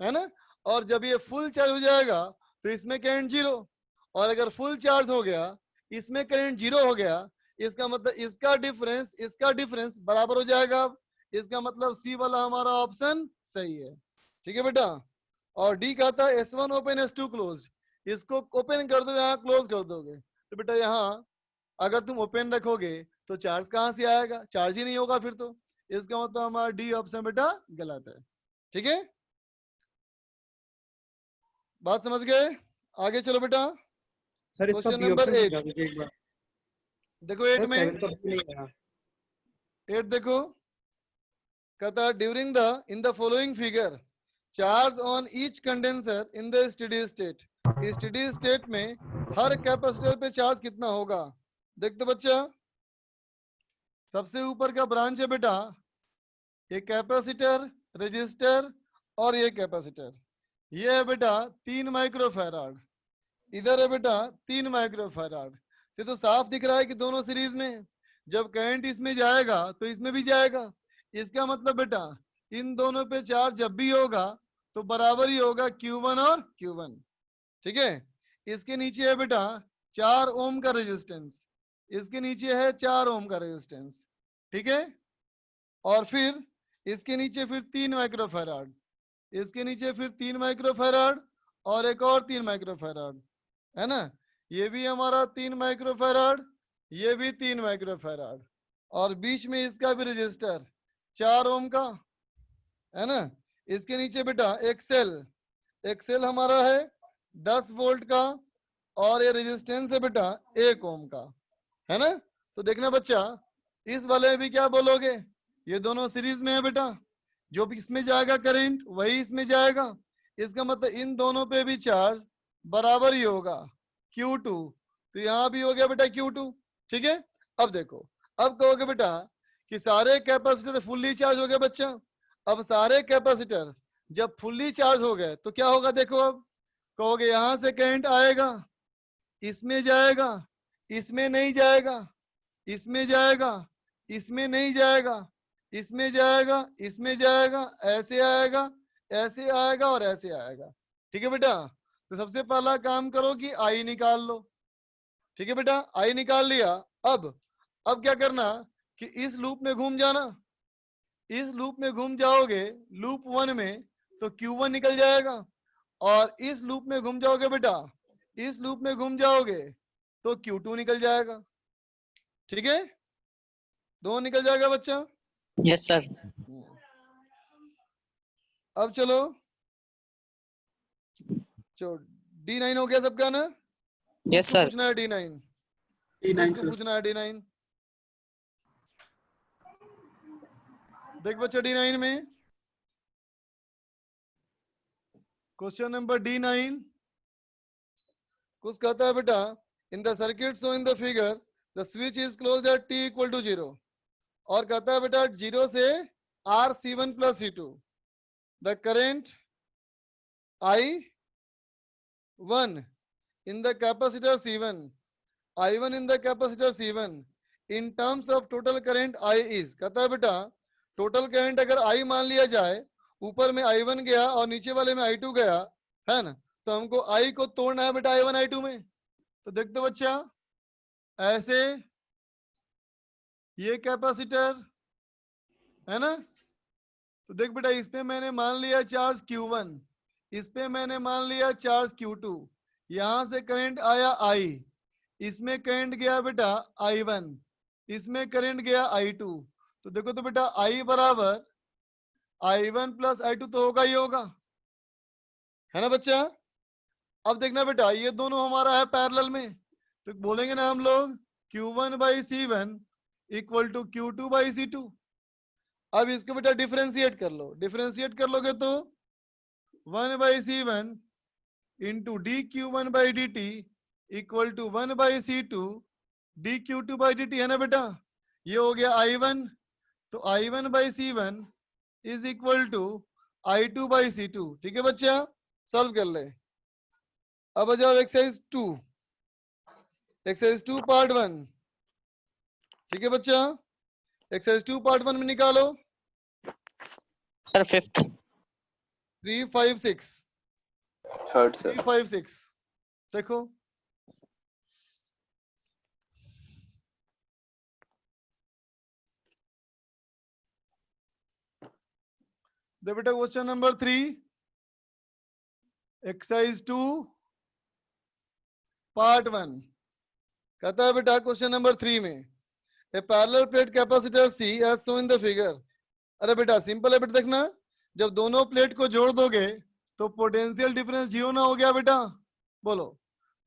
Speaker 1: है ना, और जब ये फुल चार्ज हो जाएगा तो इसमें करंट जीरो, और अगर फुल चार्ज हो गया इसमें करंट जीरो हो गया, इसका मतलब इसका डिफरेंस बराबर हो जाएगा, इसका मतलब सी वाला हमारा ऑप्शन सही है, ठीक है बेटा। और डी कहता है S1 ओपन S2 क्लोज, इसको ओपन कर दो यहाँ क्लोज कर दोगे तो बेटा यहाँ अगर तुम ओपन रखोगे तो चार्ज कहां से आएगा, चार्ज ही नहीं होगा फिर तो, इसका मतलब हमारा डी ऑप्शन बेटा गलत है, ठीक है, बात समझ गए। आगे चलो बेटा,
Speaker 6: सर इसका
Speaker 1: क्वेश्चन
Speaker 6: बी
Speaker 1: नंबर
Speaker 6: ऑप्शन
Speaker 1: 8
Speaker 6: समझा दीजिए एक बार।
Speaker 1: देखो 8
Speaker 6: सर
Speaker 1: में
Speaker 6: 7 का भी नहीं आया।
Speaker 1: 8 देखो कहता है during the in the following figure charge on each condenser in the steady state, steady state में हर कैपेसिटर पे चार्ज कितना होगा, देखते बच्चा सबसे ऊपर का ब्रांच है बेटा ये कैपेसिटर रजिस्टर और ये कैपेसिटर, ये है बेटा 3 माइक्रोफैराड, इधर है बेटा 3 माइक्रोफैराड, ये तो साफ दिख रहा है कि दोनों सीरीज में, जब करंट इसमें जाएगा तो इसमें भी जाएगा, इसका मतलब बेटा इन दोनों पे चार्ज जब भी होगा तो बराबर ही होगा Q1 और Q1, ठीक है। इसके नीचे है बेटा 4 ओम का रेजिस्टेंस, इसके नीचे है 4 ओम का रेजिस्टेंस, ठीक है, और फिर इसके नीचे फिर 3 माइक्रोफैराड, इसके नीचे फिर 3 माइक्रोफैराड और एक और 3 माइक्रोफैराड, है ना, ये भी हमारा 3 माइक्रोफैराड, ये भी 3 माइक्रोफैराड, और बीच में इसका भी रजिस्टर 4 ओम का, है ना। इसके नीचे बेटा एक सेल हमारा है 10 वोल्ट का, और ये रेजिस्टेंस है बेटा 1 ओम का, है ना। तो देखना बच्चा इस वाले में भी क्या बोलोगे, ये दोनों सीरीज में है बेटा, जो भी इसमें जाएगा करंट वही इसमें जाएगा, इसका मतलब इन दोनों पे भी चार्ज बराबर ही होगा Q2, तो यहाँ भी हो गया बेटा Q2, ठीक है। अब देखो अब कहोगे बेटा कि सारे कैपेसिटर फुल्ली चार्ज हो गए बच्चा, अब सारे कैपेसिटर जब फुल्ली चार्ज हो गए तो क्या होगा, देखो अब कहोगे यहां से करंट आएगा, इसमें जाएगा, इसमें नहीं जाएगा, इसमें जाएगा, इसमें नहीं जाएगा, इसमें जाएगा, इसमें जाएगा, ऐसे आएगा, ऐसे आएगा और ऐसे आएगा, ठीक है बेटा। तो सबसे पहला काम करो कि आई निकाल लो, ठीक है बेटा, आई निकाल लिया। अब क्या करना कि इस लूप में घूम जाना, इस लूप में घूम जाओगे लूप 1 में तो Q1 निकल जाएगा, और इस लूप में घूम जाओगे बेटा, इस लूप में घूम जाओगे तो Q2 निकल जाएगा, ठीक है। दो निकल जाएगा बच्चा।
Speaker 2: Yes, sir.
Speaker 1: अब चलो D9 हो गया सबका ना?
Speaker 2: Yes,
Speaker 1: किसको
Speaker 2: sir.
Speaker 1: पूछना है D9?
Speaker 5: D9
Speaker 1: किसको
Speaker 5: sir.
Speaker 1: पूछना है D9? देख बच्चा D9 में क्वेश्चन नंबर D9 कुछ कहता है बेटा, in the circuit shown in the figure the switch is closed at t equal to 0, और कहता है बेटा 0 से R C1 plus C2 the current I1 in the capacitor C1, I1 in the capacitor C1 in terms of total current I is, कहता है बेटा total current अगर I मान लिया जाए, ऊपर में I1 गया और नीचे वाले में I2 गया है ना, तो हमको I को तोड़ना है बेटा I1 I2 में। तो देखते बच्चा ऐसे ये कैपेसिटर है ना, तो देख बेटा इस पे मैंने मान लिया चार्ज Q1, इस पे मैंने मान लिया चार्ज Q2, यहां से करंट आया I, इसमें करंट गया बेटा I1, इसमें करंट गया I2, तो देखो तो बेटा I बराबर I1 प्लस I2 तो होगा ही होगा, है ना बच्चा। अब देखना बेटा ये दोनों हमारा है पैरेलल में, तो बोलेंगे ना हम लोग Q1 by C1 equal to Q2 by C2। अब इसको बेटा डिफरेंशिएट कर लो, डिफरेंशिएट कर लोगे तो 1 by C1 into dQ1 by dt equal to 1 by C2 dQ2 by dt, है ना बेटा। ये हो गया I1, तो I1 by C1 is equal to I2 by C2। ठीक है बच्चा, सॉल्व कर ले। अब आ जाओ एक्सरसाइज 2, एक्सरसाइज 2 पार्ट 1। ठीक है बच्चा, एक्सरसाइज 2 पार्ट 1 में निकालो
Speaker 2: Sir, fifth.
Speaker 1: 3 5 6,
Speaker 5: Third sir.
Speaker 1: 3 5 6 देखो। दे बेटा क्वेश्चन नंबर 3, एक्सरसाइज 2 पार्ट 1, कहता है बेटा क्वेश्चन नंबर 3 में a parallel plate capacitor C as shown in the figure. अरे बेटा सिंपल है बेटा, देखना जब दोनों प्लेट को जोड़ दोगे तो पोटेंशियल डिफरेंस 0 ना हो गया बेटा, बोलो।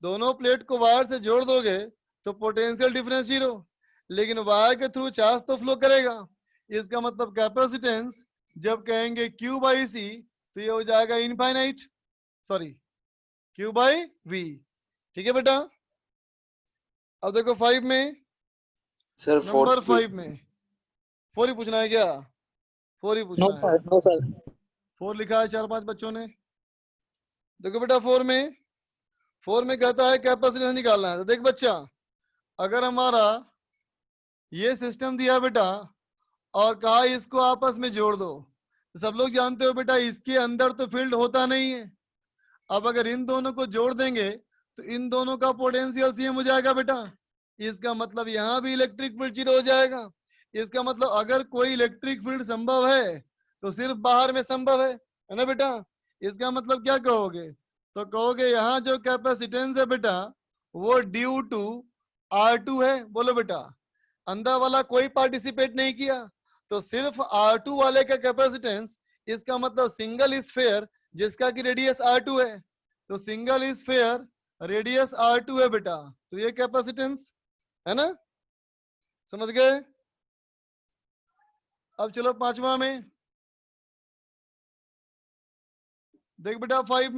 Speaker 1: दोनों प्लेट को वायर से जोड़ दोगे तो पोटेंशियल डिफरेंस 0, लेकिन वायर के थ्रू चार्ज तो फ्लो करेगा, इसका मतलब कैपेसिटेंस जब कहेंगे Q बाई C तो ये हो जाएगा infinite, sorry Q by V। ठीक है बेटा। अब देखो 5 में,
Speaker 5: Sir,
Speaker 1: नंबर
Speaker 5: 4.
Speaker 1: 5 में 4 ही पूछना है क्या? 4 ही पूछना
Speaker 2: No,
Speaker 1: है,
Speaker 2: sir. No, sir.
Speaker 1: 4 लिखा है 4-5 बच्चों ने। देखो बेटा 4 में कहता है कैपेसिटेंस निकालना है। तो देख बच्चा अगर हमारा ये सिस्टम दिया बेटा और कहा इसको आपस में जोड़ दो, तो सब लोग जानते हो बेटा इसके अंदर तो फील्ड होता नहीं है। अब अगर इन दोनों को जोड़ देंगे तो इन दोनों का पोटेंशियल सेम हो जाएगा बेटा, इसका मतलब यहाँ भी इलेक्ट्रिक फील्ड 0 हो जाएगा। इसका मतलब अगर कोई इलेक्ट्रिक फील्ड संभव है तो सिर्फ बाहर में संभव है ना बेटा। इसका मतलब क्या कहोगे, तो कहोगे यहाँ जो कैपेसिटेंस है बेटा वो ड्यू टू R2 है। बोलो बेटा, अंदर वाला कोई पार्टिसिपेट नहीं किया, तो सिर्फ R2 वाले का कैपेसिटेंस, इसका मतलब सिंगल स्फीयर जिसका कि रेडियस R2 है, तो सिंगल स्फीयर रेडियस R2 है बेटा, तो ये कैपेसिटेंस है ना, समझ गए। अब चलो 5वां में देख बेटा 5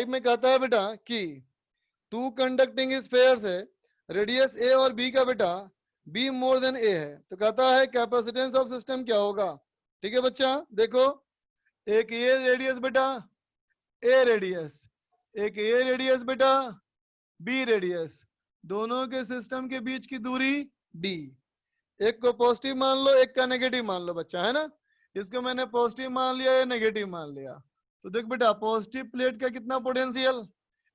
Speaker 1: में कहता है बेटा कि 2 कंडक्टिंग स्फीयर्स है, रेडियस A और B का बेटा B मोर देन A है, तो कहता है कैपेसिटेंस ऑफ सिस्टम क्या होगा। ठीक है बच्चा, देखो एक ये रेडियस बेटा A रेडियस, एक ये रेडियस बेटा B रेडियस, दोनों के सिस्टम के बीच की दूरी D। एक को पॉजिटिव मान लो, एक का नेगेटिव मान लो बच्चा, है ना। इसको मैंने पॉजिटिव मान लिया या नेगेटिव मान लिया, तो देख बेटा पॉजिटिव प्लेट का कितना पोटेंशियल,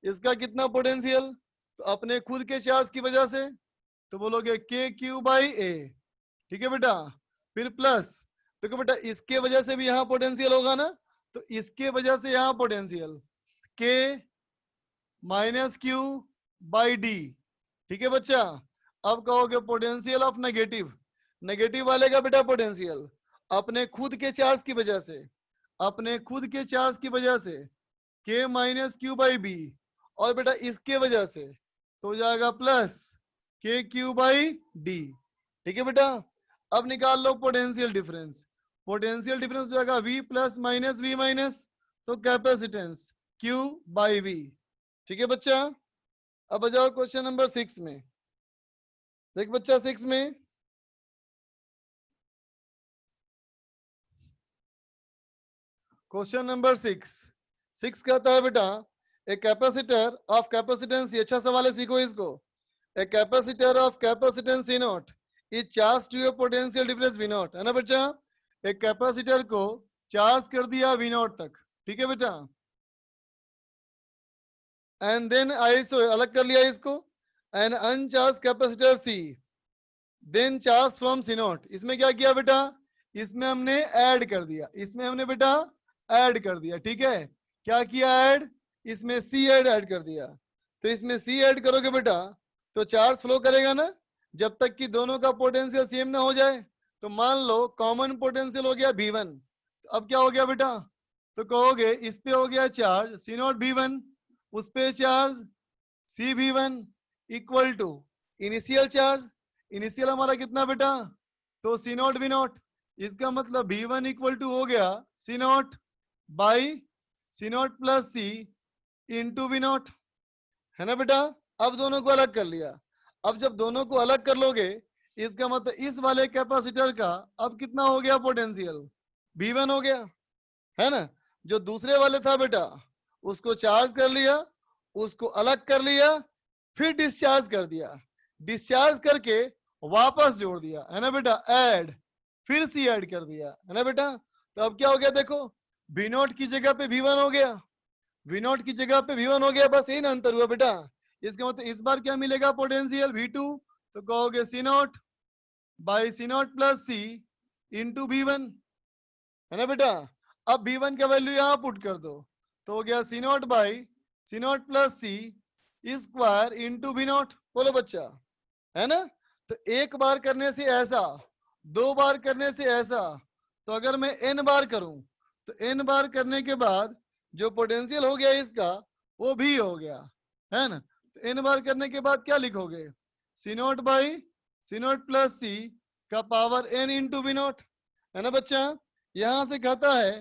Speaker 1: इसका कितना पोटेंशियल, तो अपने खुद के चार्ज की वजह से तो बोलोगे KQ बाई A। ठीक है बेटा, फिर प्लस देखो बेटा इसके वजह से भी यहाँ पोटेंशियल होगा ना, तो इसके वजह से यहाँ potential K minus Q by D। ठीक है बच्चा, अब कहोगे पोटेंशियल ऑफ नेगेटिव, नेगेटिव वाले का बेटा पोटेंशियल अपने खुद के चार्ज की वजह से, अपने खुद के चार्ज की वजह से K minus Q by B, और बेटा इसके वजह से तो हो जाएगा plus K Q by D. ठीक है बेटा, अब निकाल लो पोटेंशियल डिफरेंस। पोटेंशियल डिफरेंस हो जाएगा V plus minus V minus, तो कैपेसिटेंस Q बाई V। ठीक है बच्चा, अब आ जाओ क्वेश्चन नंबर 6 में। देख बच्चा 6 में क्वेश्चन नंबर 6 कहता है बेटा ए कैपेसिटर ऑफ कैपेसिटेंस, ये अच्छा सवाल है, सीखो इसको। A capacitor of capacitance C naught is charge to a potential difference V naught, है ना बच्चा। एक कैपेसिटर को चार्ज कर दिया V नॉट तक, ठीक है बेटा, एंड देन आइसो अलग कर लिया इसको, an uncharged capacitor C, then charge from C naught. इसमें क्या किया बेटा, इसमें हमने ऐड कर दिया, इसमें हमने बेटा ऐड कर दिया। ठीक है, क्या किया ऐड, इसमें C ऐड कर दिया। तो इसमें C ऐड करोगे बेटा तो चार्ज फ्लो करेगा ना, जब तक कि दोनों का पोटेंशियल सेम ना हो जाए। तो मान लो कॉमन पोटेंशियल हो गया V1, तो अब क्या हो गया बेटा, तो कहोगे इस पे हो गया चार्ज C नॉट V1, उस पे charge C V1 equal to initial charge, initial हमारा कितना बेटा, तो C नॉट V नॉट, इसका मतलब V1 इक्वल टू हो गया C not by C not plus C into V naught, है ना बेटा। अब दोनों को अलग कर लिया, अब जब दोनों को अलग कर लोगे इसका मतलब इस वाले कैपेसिटर का अब कितना हो गया पोटेंशियल, V1 हो गया, है ना। जो दूसरे वाले था बेटा उसको चार्ज कर लिया, उसको अलग कर लिया, फिर डिस्चार्ज कर दिया, डिस्चार्ज करके वापस जोड़ दिया, है ना बेटा, ऐड, फिर C ऐड कर दिया, है ना बेटा। तो अब क्या हो गया देखो, V नॉट की जगह पे V1 हो गया, V नॉट की जगह पे V1 हो गया, बस यही ना अंतर हुआ बेटा। इसका मतलब इस बार क्या मिलेगा पोटेंशियल V2, तो कहोगे C not by C not plus C into V1, है ना बेटा। अब V1 का वैल्यू यहाँ पुट कर दो, तो हो गया C not by C not plus C square into V not. बोलो बच्चा, है ना। तो एक बार करने से ऐसा, दो बार करने से ऐसा, तो अगर मैं n बार करूं तो n बार करने के बाद जो पोटेंशियल हो गया इसका वो भी हो गया, है ना। तो n बार करने के बाद क्या लिखोगे, C not by C not plus C का power n into V naught, है ना बच्चा। यहां से कहता है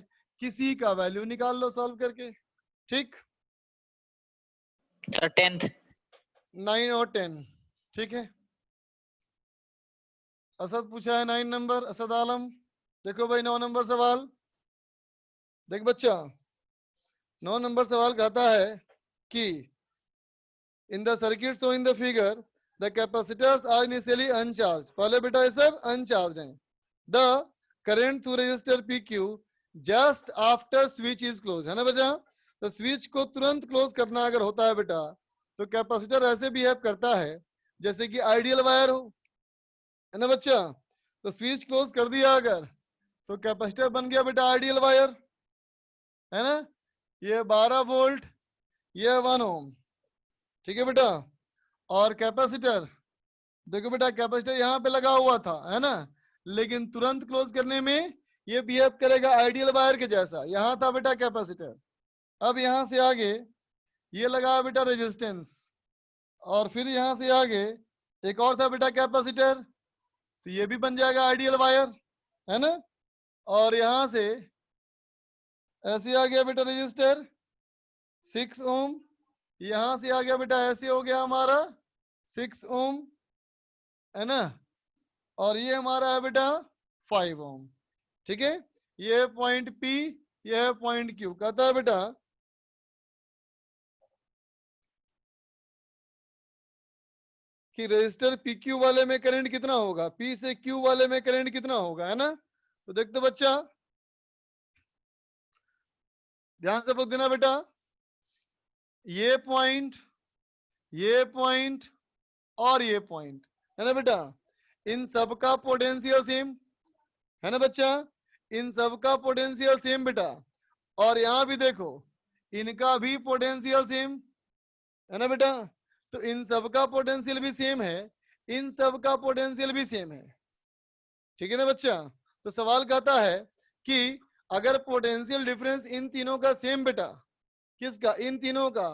Speaker 1: कि C का वैल्यू निकाल लो सॉल्व करके। ठीक,
Speaker 2: सर 10th
Speaker 1: 9 और 10, ठीक है। असद पूछा है 9 नंबर, असद आलम। देखो भाई 9 नंबर सवाल, देख बच्चा 9 नंबर सवाल कहता है कि in the circuit shown in the figure the capacitors are initially uncharged, पहले बेटा ये सब अनचार्ज हैं। The current through resistor PQ just after switch is close, है ना बेटा। तो स्विच को तुरंत क्लोज करना अगर होता है बेटा तो कैपेसिटर ऐसे बिहेव करता है जैसे कि आइडियल वायर हो, है ना बच्चा। तो स्विच क्लोज कर दिया अगर तो कैपेसिटर बन गया बेटा आइडियल वायर, है ना। ये 12 वोल्ट, ये 1 ओम, ठीक है बेटा। और कैपेसिटर देखो बेटा, कैपेसिटर यहाँ पे लगा हुआ था, है ना, लेकिन तुरंत क्लोज करने में ये बिहेव करेगा आइडियल वायर के जैसा। यहाँ था बेटा कैपेसिटर, अब यहाँ से आगे ये लगा बेटा रेजिस्टेंस, और फिर यहाँ से आगे एक और था बेटा कैपेसिटर, तो ये भी बन जाएगा आइडियल वायर, है ना। और यहाँ से ऐसे आ गया बेटा रजिस्टर 6 ओम, यहां से आ गया बेटा ऐसे हो गया हमारा 6 ओम, है ना। और ये हमारा है बेटा 5 ओम, ठीक है। ये पॉइंट P, ये है पॉइंट Q। कहता है बेटा कि रजिस्टर PQ वाले में करंट कितना होगा, P से Q वाले में करंट कितना होगा, है ना। तो देख दो बच्चा, ध्यान से लोग देना बेटा, ये पॉइंट, ये पॉइंट और ये पॉइंट, है ना बेटा, इन सबका पोटेंशियल सेम, है ना बच्चा, इन सबका पोटेंशियल सेम बेटा। और यहां भी देखो इनका भी पोटेंशियल सेम, है ना बेटा। तो इन सबका पोटेंशियल भी सेम है, इन सब का पोटेंशियल भी सेम है। ठीक है ना बच्चा? तो सवाल कहता है कि अगर पोटेंशियल डिफरेंस इन तीनों का सेम बेटा, किसका? इन तीनों का,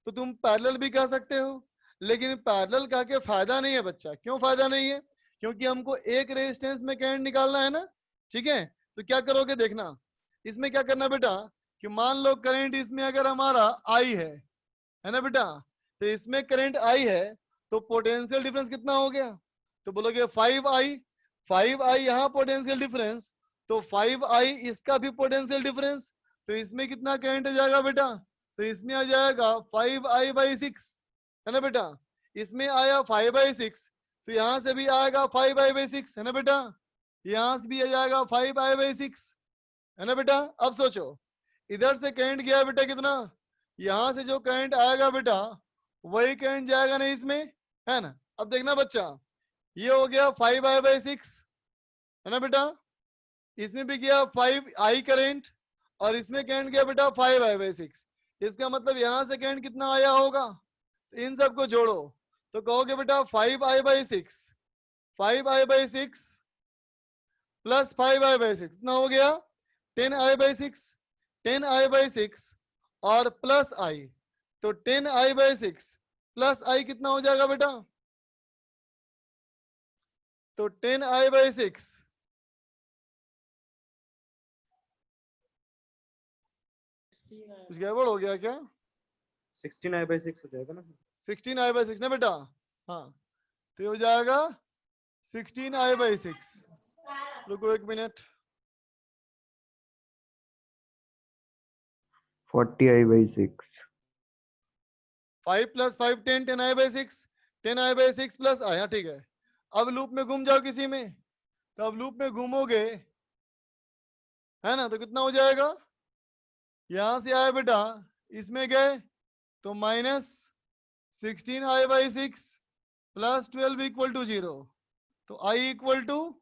Speaker 1: तो तुम पैरेलल भी कह सकते हो। लेकिन पैरेलल कह के फायदा नहीं है बच्चा। क्यों फायदा नहीं है? क्योंकि हमको एक रेजिस्टेंस में करंट निकालना है ना। ठीक है, तो क्या करोगे देखना, इसमें क्या करना बेटा कि मान लो करंट इसमें अगर हमारा आई है ना बेटा, तो इसमें करंट आई है, तो पोटेंशियल डिफरेंस कितना हो गया? तो बोलोगे 5i। 5i यहाँ पोटेंशियल डिफरेंस, तो 5i इसका भी पोटेंशियल डिफरेंस, तो इसमें कितना करंट आ जाएगा बेटा? तो इसमें आ जाएगा 5i/6 है ना बेटा। इसमें आया 5/6, तो यहां से भी आएगा 5i/6 है ना बेटा। यहां से भी आ जाएगा 5i/6 है ना बेटा। अब सोचो, इधर से करंट गया बेटा कितना, यहां से जो करंट आएगा बेटा वही करंट जाएगा ना इसमें, है ना। अब देखना बच्चा, ये हो गया 5i/6 है ना बेटा, इसमें भी गया 5i करंट, और इसमें करंट गया बेटा 5i/6। इसका मतलब यहां से करंट कितना आया होगा? तो इन सबको जोड़ो तो कहोगे बेटा 5i/6, 5i/6 प्लस 5i/6 कितना हो गया? 10i/6, 10i/6 और प्लस i, तो 10i/6 प्लस i कितना हो जाएगा बेटा? तो 10i/6 कुछ गड़बड़ हो गया क्या?
Speaker 6: 16i/6 हो जाएगा ना।
Speaker 1: 16i/6 ना बेटा। हाँ, तो ये हो जाएगा 16i/6। रुको एक minute,
Speaker 7: 40i/6
Speaker 1: 5 plus 5 10, 10i/6, 10i/6 plus i। हाँ ठीक है। अब लूप में घूम जाओ किसी में, तो अब लूप में घूमोगे है ना, तो कितना हो जाएगा? यहां से आए बेटा, इसमें गए तो -16i/6 प्लस 12 इक्वल टू 0, तो i इक्वल टू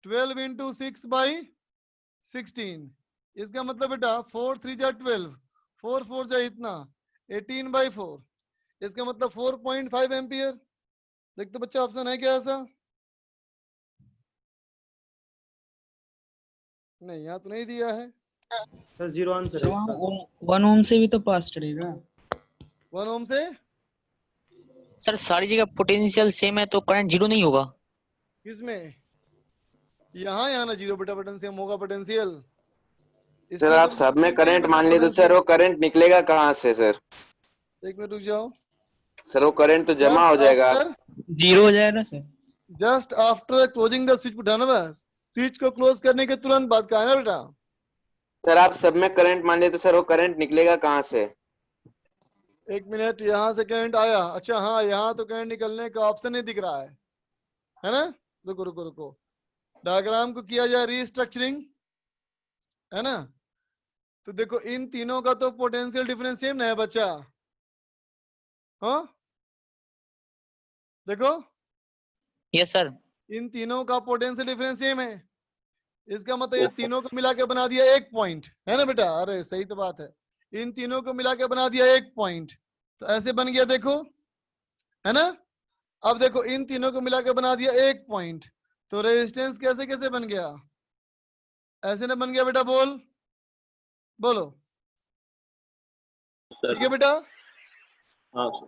Speaker 1: 12 इंटू 6/16। इसका मतलब बेटा 4 3 जा 12, 4 4 जा इतना 18/4। इसका मतलब 4.5 एम्पियर। देखते बच्चा ऑप्शन है क्या ऐसा? नहीं, यहाँ तो नहीं दिया है।
Speaker 6: सर जीरो आंसर है इसका।
Speaker 3: 1 ओम से भी तो पास चलेगा।
Speaker 1: 1 ओम से
Speaker 2: सर सारी जगह पोटेंशियल सेम है तो करंट जीरो नहीं होगा।
Speaker 1: किसमें? यहाँ ना जीरो बेटा, पोटेंशियल होगा पोटेंशियल।
Speaker 5: सर आप सब में करंट मान लिए तो सर वो करंट निकलेगा कहाँ से सर?
Speaker 1: एक मिनट रुक जाओ।
Speaker 5: सर वो करंट तो जमा हो जाएगा।
Speaker 3: जीरो हो जाएगा sir.
Speaker 1: Just after closing the switch उठाना, बस स्विच को क्लोज करने के तुरंत बाद का है ना बेटा।
Speaker 5: सर आप सब में करंट मान लिए तो सर वो करंट निकलेगा कहाँ से?
Speaker 1: एक मिनट, यहाँ से करंट आया, अच्छा हाँ, यहाँ तो करंट निकलने का ऑप्शन नहीं दिख रहा है ना। रुको रुको रुको, डायग्राम को किया जाए रीस्ट्रक्चरिंग, है ना। तो देखो इन तीनों का तो पोटेंशियल डिफरेंस सेम ना है बच्चा। हाँ देखो,
Speaker 2: यस सर।
Speaker 1: इन तीनों का पोटेंशियल डिफरेंस सेम है। इसका मतलब ये तीनों को मिला के बना दिया एक पॉइंट, है ना बेटा। अरे सही तो बात है, इन तीनों को मिला के बना दिया एक पॉइंट, तो ऐसे बन गया देखो, है ना। अब देखो इन तीनों को मिला के बना दिया एक पॉइंट, तो रेजिस्टेंस कैसे कैसे बन गया? ऐसे ना बन गया बेटा, बोलो। ठीक है बेटा,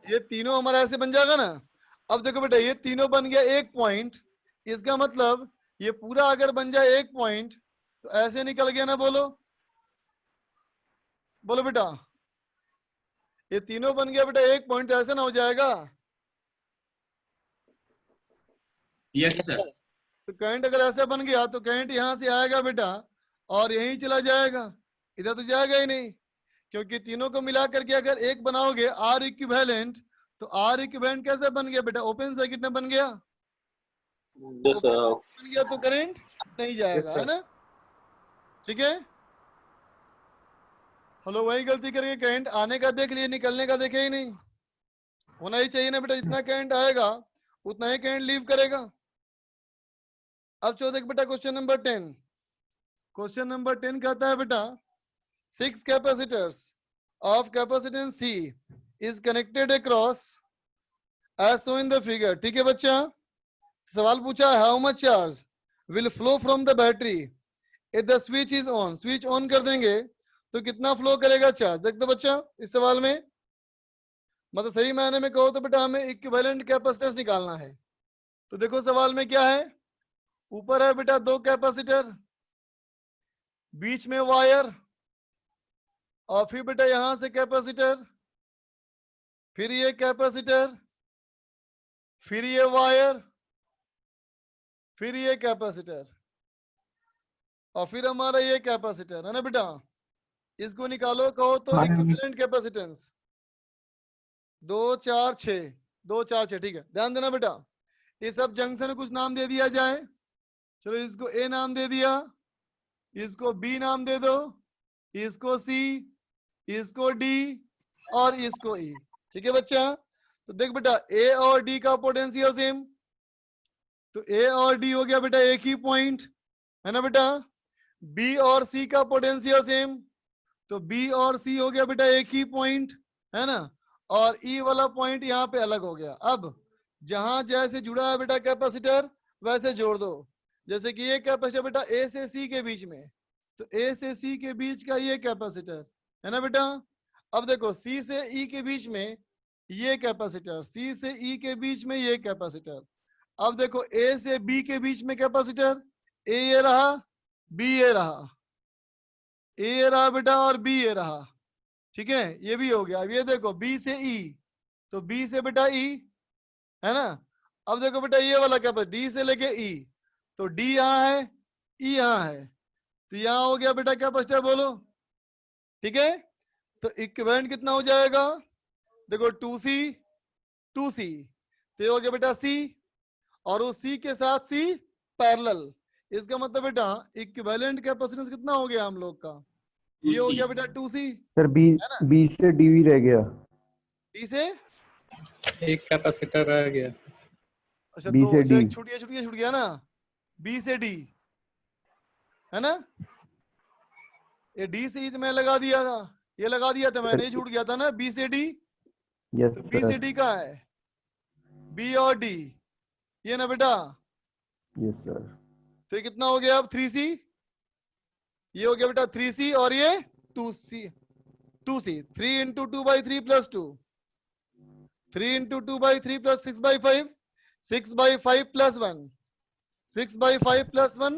Speaker 1: ये तीनों हमारा ऐसे बन जाएगा ना। अब देखो बेटा, ये तीनों बन गया एक पॉइंट, इसका मतलब ये पूरा अगर बन जाए एक पॉइंट तो ऐसे निकल गया ना, बोलो बेटा। ये तीनों बन गया बेटा एक पॉइंट, तो ऐसे ना हो जाएगा।
Speaker 4: Yes sir.
Speaker 1: तो करंट अगर ऐसे बन गया तो करंट यहां से आएगा बेटा और यहीं चला जाएगा, इधर तो जाएगा ही नहीं। क्योंकि तीनों को मिला करके अगर एक बनाओगे आर इक्विवेलेंट, तो आर इक्विवेलेंट कैसे बन गया बेटा? ओपन सर्किट में बन गया। बन गया तो करंट नहीं जाएगा, है ना। ठीक है, हेलो, वही गलती करके करंट आने का देख लिए, निकलने का देखे ही नहीं। होना ही चाहिए ना बेटा, जितना करंट आएगा उतना ही करंट लीव करेगा। अब चलो देख बेटा क्वेश्चन नंबर 10। क्वेश्चन नंबर 10 कहता है बेटा 6 capacitors of capacitance C is connected across as shown in the figure. ठीक है बच्चा, सवाल पूछा है how much charge will flow from the battery if the switch is on. Switch on कर देंगे तो कितना फ्लो करेगा चार्ज। देख दो बच्चा इस सवाल में, मतलब सही मायने में कहो तो बेटा हमें इक्विवेलेंट कैपेसिटेंस निकालना है। तो देखो सवाल में क्या है, ऊपर है बेटा 2 कैपेसिटर, बीच में वायर, और फिर बेटा यहां से कैपेसिटर, फिर ये कैपेसिटर, फिर ये वायर, फिर ये कैपेसिटर, और फिर हमारा ये कैपेसिटर है ना बेटा। इसको निकालो कहो तो इक्विवेलेंट कैपेसिटेंस 2 4 6, 2 4 6। ठीक है, ध्यान देना बेटा, ये सब जंक्शन कुछ नाम दे दिया जाए। चलो इसको ए नाम दे दिया, इसको बी नाम दे दो, इसको सी, इसको डी, और इसको ई। ठीक है बच्चा, तो देख बेटा ए और डी का पोटेंशियल सेम, तो ए और डी हो गया बेटा एक ही पॉइंट है ना बेटा। बी और सी का पोटेंशियल सेम, तो बी और सी हो गया बेटा एक ही पॉइंट है ना, और ई वाला पॉइंट यहाँ पे अलग हो गया। अब जहां जैसे जुड़ा है बेटा कैपेसिटर वैसे जोड़ दो। जैसे कि ये कैपेसिटर बेटा ए से सी के बीच में, तो ए से सी के बीच का ये कैपेसिटर है ना बेटा। अब देखो सी से ई के बीच में ये कैपेसिटर, सी से ई के बीच में ये कैपेसिटर। अब देखो ए से बी के बीच में कैपेसिटर, ए ये रहा, बी ये रहा, ए ये रहा बेटा और बी ये रहा। ठीक है, ये भी हो गया। अब ये देखो बी से ई, तो बी से बेटा ई है ना। अब देखो बेटा ये वाला कैपेसिटर डी से लेके ई, तो डी यहाँ है, ई यहाँ है, तो यहाँ हो गया बेटा कैपेसिटर बोलो। ठीक है, तो इक्विवेलेंट कितना हो जाएगा, देखो 2C 2C, तो ये हो गया बेटा C, और उस C के साथ C पैरेलल। इसका मतलब बेटा इक्विवेलेंट कैपेसिटेंस कितना हो गया हम लोग का, ये हो गया बेटा 2C
Speaker 7: सर बी
Speaker 1: है ना।
Speaker 7: बी से डी रह गया।
Speaker 1: D से
Speaker 3: एक कैपेसिटर रह गया।
Speaker 1: अच्छा
Speaker 7: B
Speaker 1: दो,
Speaker 7: से
Speaker 1: अच्छा
Speaker 7: D।
Speaker 1: एक छूट गया ना, B से D है ना। ये D से E तो मैं लगा दिया था, ये लगा दिया था मैंने, छूट गया था ना B से D।
Speaker 7: यस
Speaker 1: तो B से
Speaker 7: सर।
Speaker 1: D कहाँ है, B और D ये ना बेटा।
Speaker 7: Yes sir.
Speaker 1: तो ये कितना हो गया अब 3C, ये हो गया बेटा 3C, और ये 2C 3 into 2/3 plus 2, 3 into 2/3 plus 6/5, 6/5 plus 1, 6/5 plus 1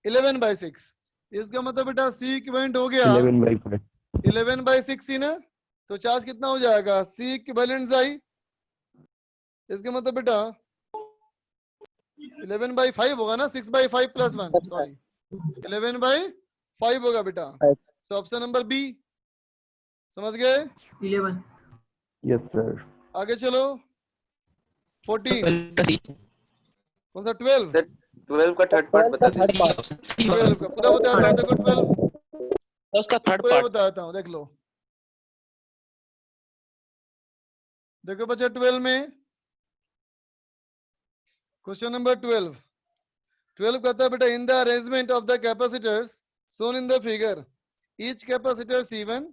Speaker 1: 11/6। इसका मतलब बेटा C इक्विवेलेंट हो गया
Speaker 7: 11/5।
Speaker 1: 11/6 ही ना। तो चार्ज कितना हो जाएगा C इक्विवेलेंट आई, इसका मतलब बेटा 11/5 होगा ना, 6/5 प्लस 1, सॉरी 11/5 होगा बेटा। तो ऑप्शन नंबर बी, समझ गए।
Speaker 3: 11।
Speaker 7: Yes sir.
Speaker 1: आगे चलो 14, कौन सा 12,
Speaker 5: 12 का थर्ड पार्ट बता दीजिए।
Speaker 1: 12 का पूरा बताता हूँ, देखो 12
Speaker 2: उसका थर्ड
Speaker 1: पूरा
Speaker 2: पार्ट।
Speaker 1: बताता हूँ, देख लो। देखो बच्चा 12 में क्वेश्चन नंबर 12 कहता है बेटा in the arrangement of the capacitors shown in the figure each capacitor C1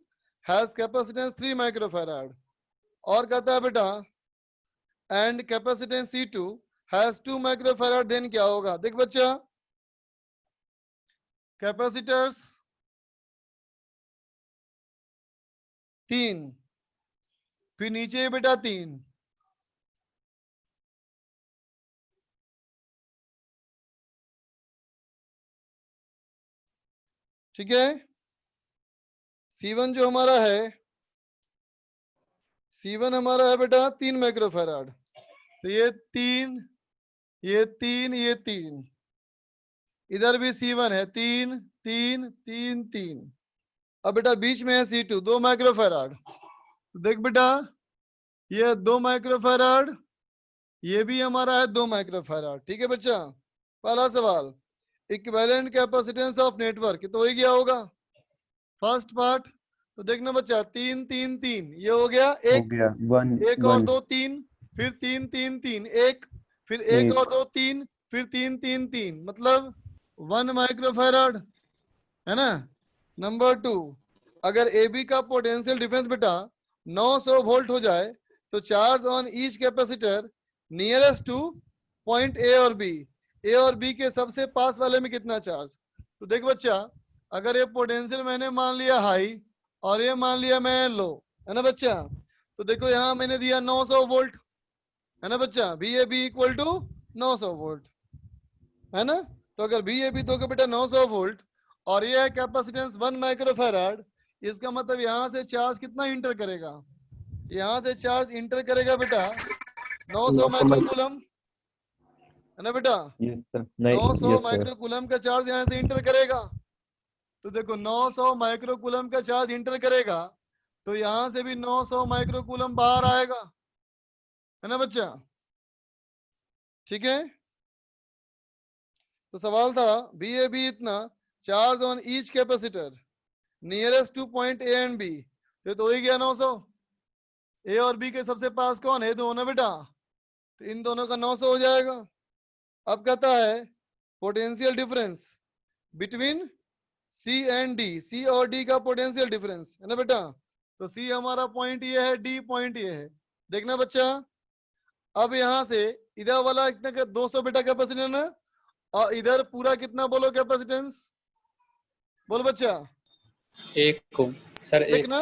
Speaker 1: has capacitance 3 microfarad, और कहता है बेटा and capacitance C2 has 2 microfarad, then क्या होगा। देख बच्चा कैपेसिटर्स 3, फिर नीचे बेटा 3, ठीक है। C1 जो हमारा है, C1 हमारा है बेटा 3 माइक्रोफैराड, तो ये 3, ये 3, ये 3, इधर भी C1 है 3 3 3 3। अब बेटा बीच में है C2 2 माइक्रोफैराड, देख बेटा ये 2 माइक्रोफैराड, ये भी हमारा है 2 माइक्रोफैराड। ठीक है बच्चा, पहला सवाल इक्विवेलेंट कैपेसिटेंस ऑफ नेटवर्क तो हो ही गया होगा फर्स्ट पार्ट। तो देखना बच्चा 3 3 3 ये हो गया
Speaker 7: हो
Speaker 1: एक,
Speaker 7: गया 1
Speaker 1: एक और 2 3, फिर 3 3 3 एक, फिर एक और 2 3, फिर 3 3 3, मतलब 1 माइक्रोफैराड है ना। नंबर 2, अगर AB का पोटेंशियल डिफरेंस बेटा 900 वोल्ट हो जाए तो charge on each capacitor nearest to point ए और बी, ए और बी के सबसे पास वाले में कितना चार्ज। तो देख बच्चा, अगर ये पोटेंशियल मैंने मान लिया हाई और ये मान लिया मैं लो, है ना बच्चा, तो देखो यहाँ मैंने दिया 900 वोल्ट, है ना बच्चा, V A B equal to 900 volt, है ना। तो अगर वी ए बी दोगे बेटा 900 वोल्ट और ये है कैपेसिटेंस 1 माइक्रोफैराड, इसका मतलब यहाँ से चार्ज कितना इंटर करेगा, यहाँ से चार्ज इंटर करेगा बेटा 900 माइक्रोकूलम, है ना बेटा,
Speaker 7: यस सर। नहीं,
Speaker 1: 900
Speaker 7: यस सर।
Speaker 1: माइक्रोकूलम का चार्ज यहाँ से इंटर करेगा। तो देखो 900 माइक्रोकूलम का चार्ज इंटर करेगा, तो यहाँ से भी 900 माइक्रोकूलम बाहर आएगा, है ना बच्चा, ठीक है। तो सवाल था बी ए बी इतना charge on each capacitor nearest to point A and B, तो हो ही गया 900। ए और बी के सबसे पास कौन है, दोनों बेटा, तो इन दोनों का 900 हो जाएगा। अब कहता है potential difference between C and D, C और डी का पोटेंशियल डिफरेंस, है ना बेटा। तो सी हमारा पॉइंट ये है, डी पॉइंट ये है, देखना बच्चा। अब यहाँ से इधर वाला इतना 200 बेटा कैपेसिटेंस है, और इधर पूरा कितना बोलो कैपेसिटेंस, बोल बच्चा।
Speaker 3: एक को सर एक
Speaker 1: देखना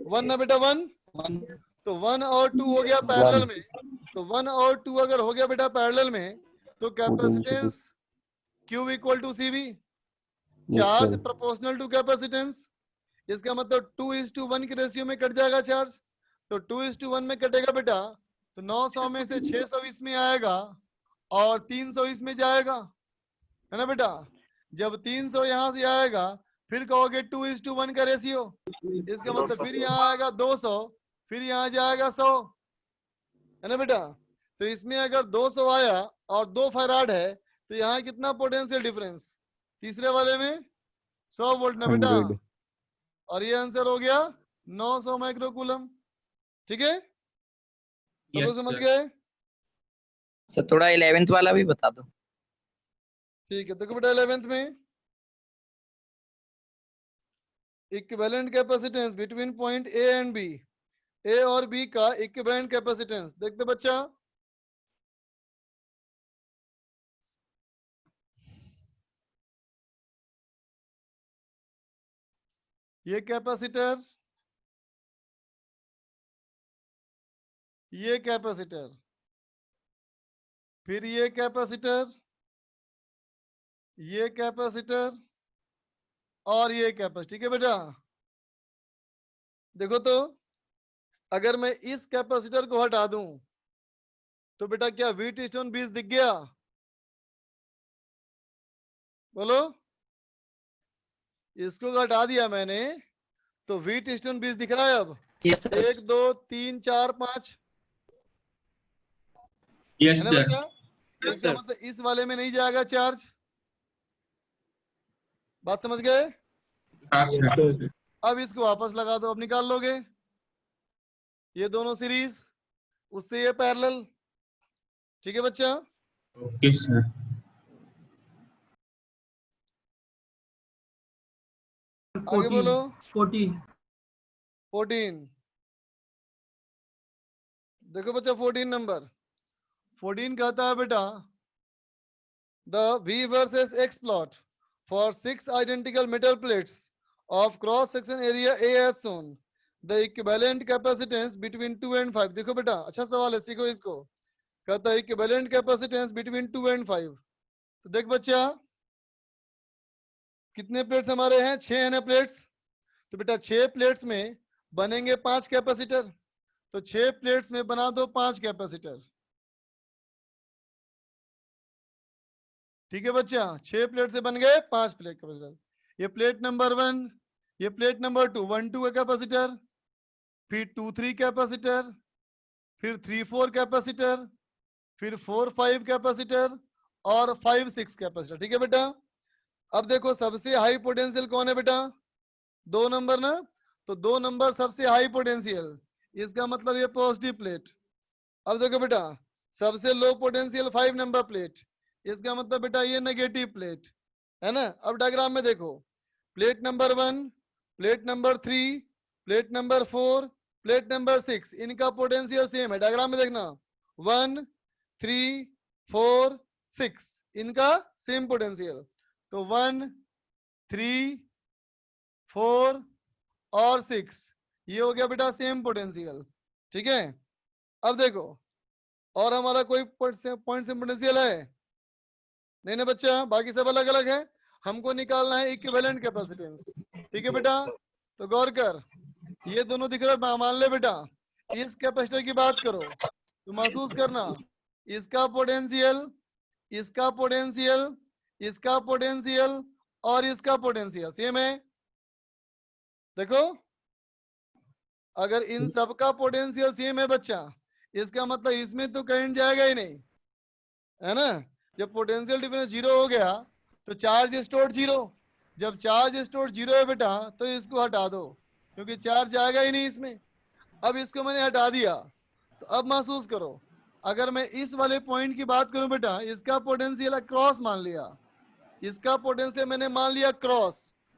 Speaker 1: 1 ना बेटा 1, तो 1 और 2 हो गया पैरेलल में, तो 1 और 2 अगर हो गया बेटा पैरेलल में, तो capacitance Q equal to CV, charge proportional to capacitance, इसका मतलब 2:1 की रेशियो में कट जाएगा चार्ज। तो 2:1 में कटेगा बेटा, तो 900 में से 600 इसमें आएगा और 300 इसमें जाएगा, है ना बेटा। जब 300 यहाँ से आएगा फिर कहोगे 2:1 का रेशियो, इसका मतलब फिर यहाँ आएगा 200, फिर यहाँ जाएगा 100, है ना बेटा। तो इसमें अगर 200 आया और 2 फैराड है, तो यहाँ कितना पोटेंशियल डिफरेंस, तीसरे वाले में 100 वोल्ट ना बेटा,
Speaker 7: 100।
Speaker 1: और ये आंसर हो गया 900 माइक्रोकूलम, ठीक है, सब
Speaker 4: Yes,
Speaker 1: लोग समझ
Speaker 4: sir.
Speaker 1: गए।
Speaker 2: सर थोड़ा 11th वाला भी बता दो।
Speaker 1: ठीक है, देखो बेटा 11th में equivalent capacitance between point A and B, A और बी का इक्विवेलेंट कैपेसिटेंस देखते बच्चा। ये कैपेसिटर, ये कैपेसिटर, फिर ये कैपेसिटर, ये कैपेसिटर और ये कैपेसिटर, ठीक है बेटा। देखो तो अगर मैं इस कैपेसिटर को हटा दूं तो बेटा क्या वीट स्टोन 20 दिख गया, बोलो। इसको हटा दिया मैंने तो वीट स्टोन 20 दिख रहा है अब, 1 2 3 4 5,
Speaker 4: Yes,
Speaker 1: है ना
Speaker 4: sir.
Speaker 1: बेटा। इसका मतलब इस वाले में नहीं जाएगा चार्ज, बात समझ गए।
Speaker 4: हाँ, sir.
Speaker 1: अब इसको वापस लगा दो, अब निकाल लोगे, ये दोनों सीरीज, उससे ये पैरेलल, ठीक है बच्चा।
Speaker 4: Okay, sir.
Speaker 1: आगे बोलो
Speaker 3: 14
Speaker 1: देखो बच्चा 14 नंबर, 14 कहता है बेटा the V versus X plot for 6 identical metal plates of cross section area A as shown, the equivalent capacitance between 2 and 5। देखो बेटा अच्छा सवाल है, सीखो इसको। कहता है इक्विवेलेंट कैपेसिटेंस बिटवीन 2 and 5। तो देख बच्चा कितने प्लेट्स हमारे हैं, 6 है ना प्लेट्स। तो बेटा 6 प्लेट्स में बनेंगे 5 कैपेसिटर, तो 6 प्लेट्स में बना दो 5 कैपेसिटर, ठीक है बच्चा। 6 प्लेट से बन गए 5 प्लेट कैपेसिटर। ये प्लेट नंबर 1, ये प्लेट नंबर 2, 1 2 कैपेसिटर, फिर 2 3 कैपेसिटर, फिर 3 4 कैपेसिटर, फिर 4 5 कैपेसिटर और 5 6 कैपेसिटर, ठीक है बेटा। अब देखो सबसे हाई पोटेंशियल कौन है बेटा, 2 नंबर ना, तो 2 नंबर सबसे हाई पोटेंशियल, इसका मतलब ये पॉजिटिव प्लेट। अब देखो बेटा सबसे लो पोटेंशियल 5 नंबर प्लेट, इसका मतलब बेटा ये नेगेटिव प्लेट, है ना। अब डायग्राम में देखो plate number 1, plate number 3, plate number 4, plate number 6 इनका पोटेंशियल सेम है, डायग्राम में देखना 1 3 4 6 इनका सेम पोटेंशियल, तो 1 3 4 और 6 ये हो गया बेटा सेम पोटेंशियल। ठीक है, अब देखो और हमारा कोई पॉइंट सेम पोटेंशियल है नहीं ना बच्चा, बाकी सब अलग अलग है, हमको निकालना है इक्विवेलेंट कैपेसिटेंस। ठीक है बेटा, तो गौर कर, ये दोनों दिख रहा है, मान ले बेटा इस कैपेसिटर की बात करो तो महसूस करना इसका पोटेंशियल, इसका पोटेंशियल, इसका पोटेंशियल और इसका पोटेंशियल सेम है। देखो अगर इन सब का पोटेंशियल सेम है बच्चा, इसका मतलब इसमें तो करंट जाएगा ही नहीं, है ना। जब पोटेंशियल डिफरेंस जीरो हो गया तो चार्ज स्टोर्ड जीरो, जब चार्ज स्टोर्ड जीरो है बेटा तो इसको हटा दो क्योंकि चार्ज जाएगा ही नहीं इसमें। अब इसको मैंने हटा दिया, तो अब महसूस करो अगर मैं इस वाले पॉइंट की बात करूं बेटा, इसका पोटेंशियल क्रॉस मान लिया, इसका पोटेंशियल मैंने मान लिया क्रॉस,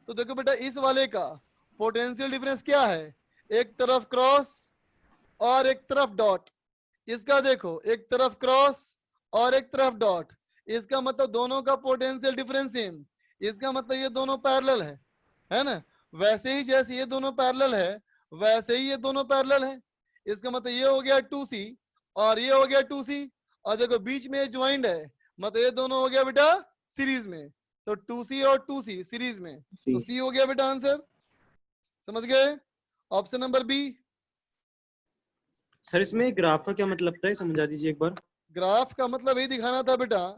Speaker 1: तो देखो बेटा इस वाले का पोटेंशियल डिफरेंस क्या है, एक तरफ क्रॉस और एक तरफ डॉट। इसका देखो एक तरफ क्रॉस और एक तरफ डॉट, इसका मतलब दोनों का पोटेंशियल डिफरेंस सेम, इसका मतलब ये दोनों पैरेलल है ना। वैसे ही जैसे ये दोनों पैरेलल है वैसे ही ये दोनों पैरेलल है, इसका मतलब ये हो गया 2C और ये हो गया 2C, और देखो बीच में ज्वाइंट है, मतलब ये दोनों हो गया बेटा सीरीज में, तो 2C और 2C सीरीज में, तो C हो गया बेटा आंसर। समझ गए? Option number B.
Speaker 6: सर इसमें ग्राफ का क्या मतलब था, ये समझा दीजिए एक बार।
Speaker 1: ग्राफ का मतलब यही दिखाना था बेटा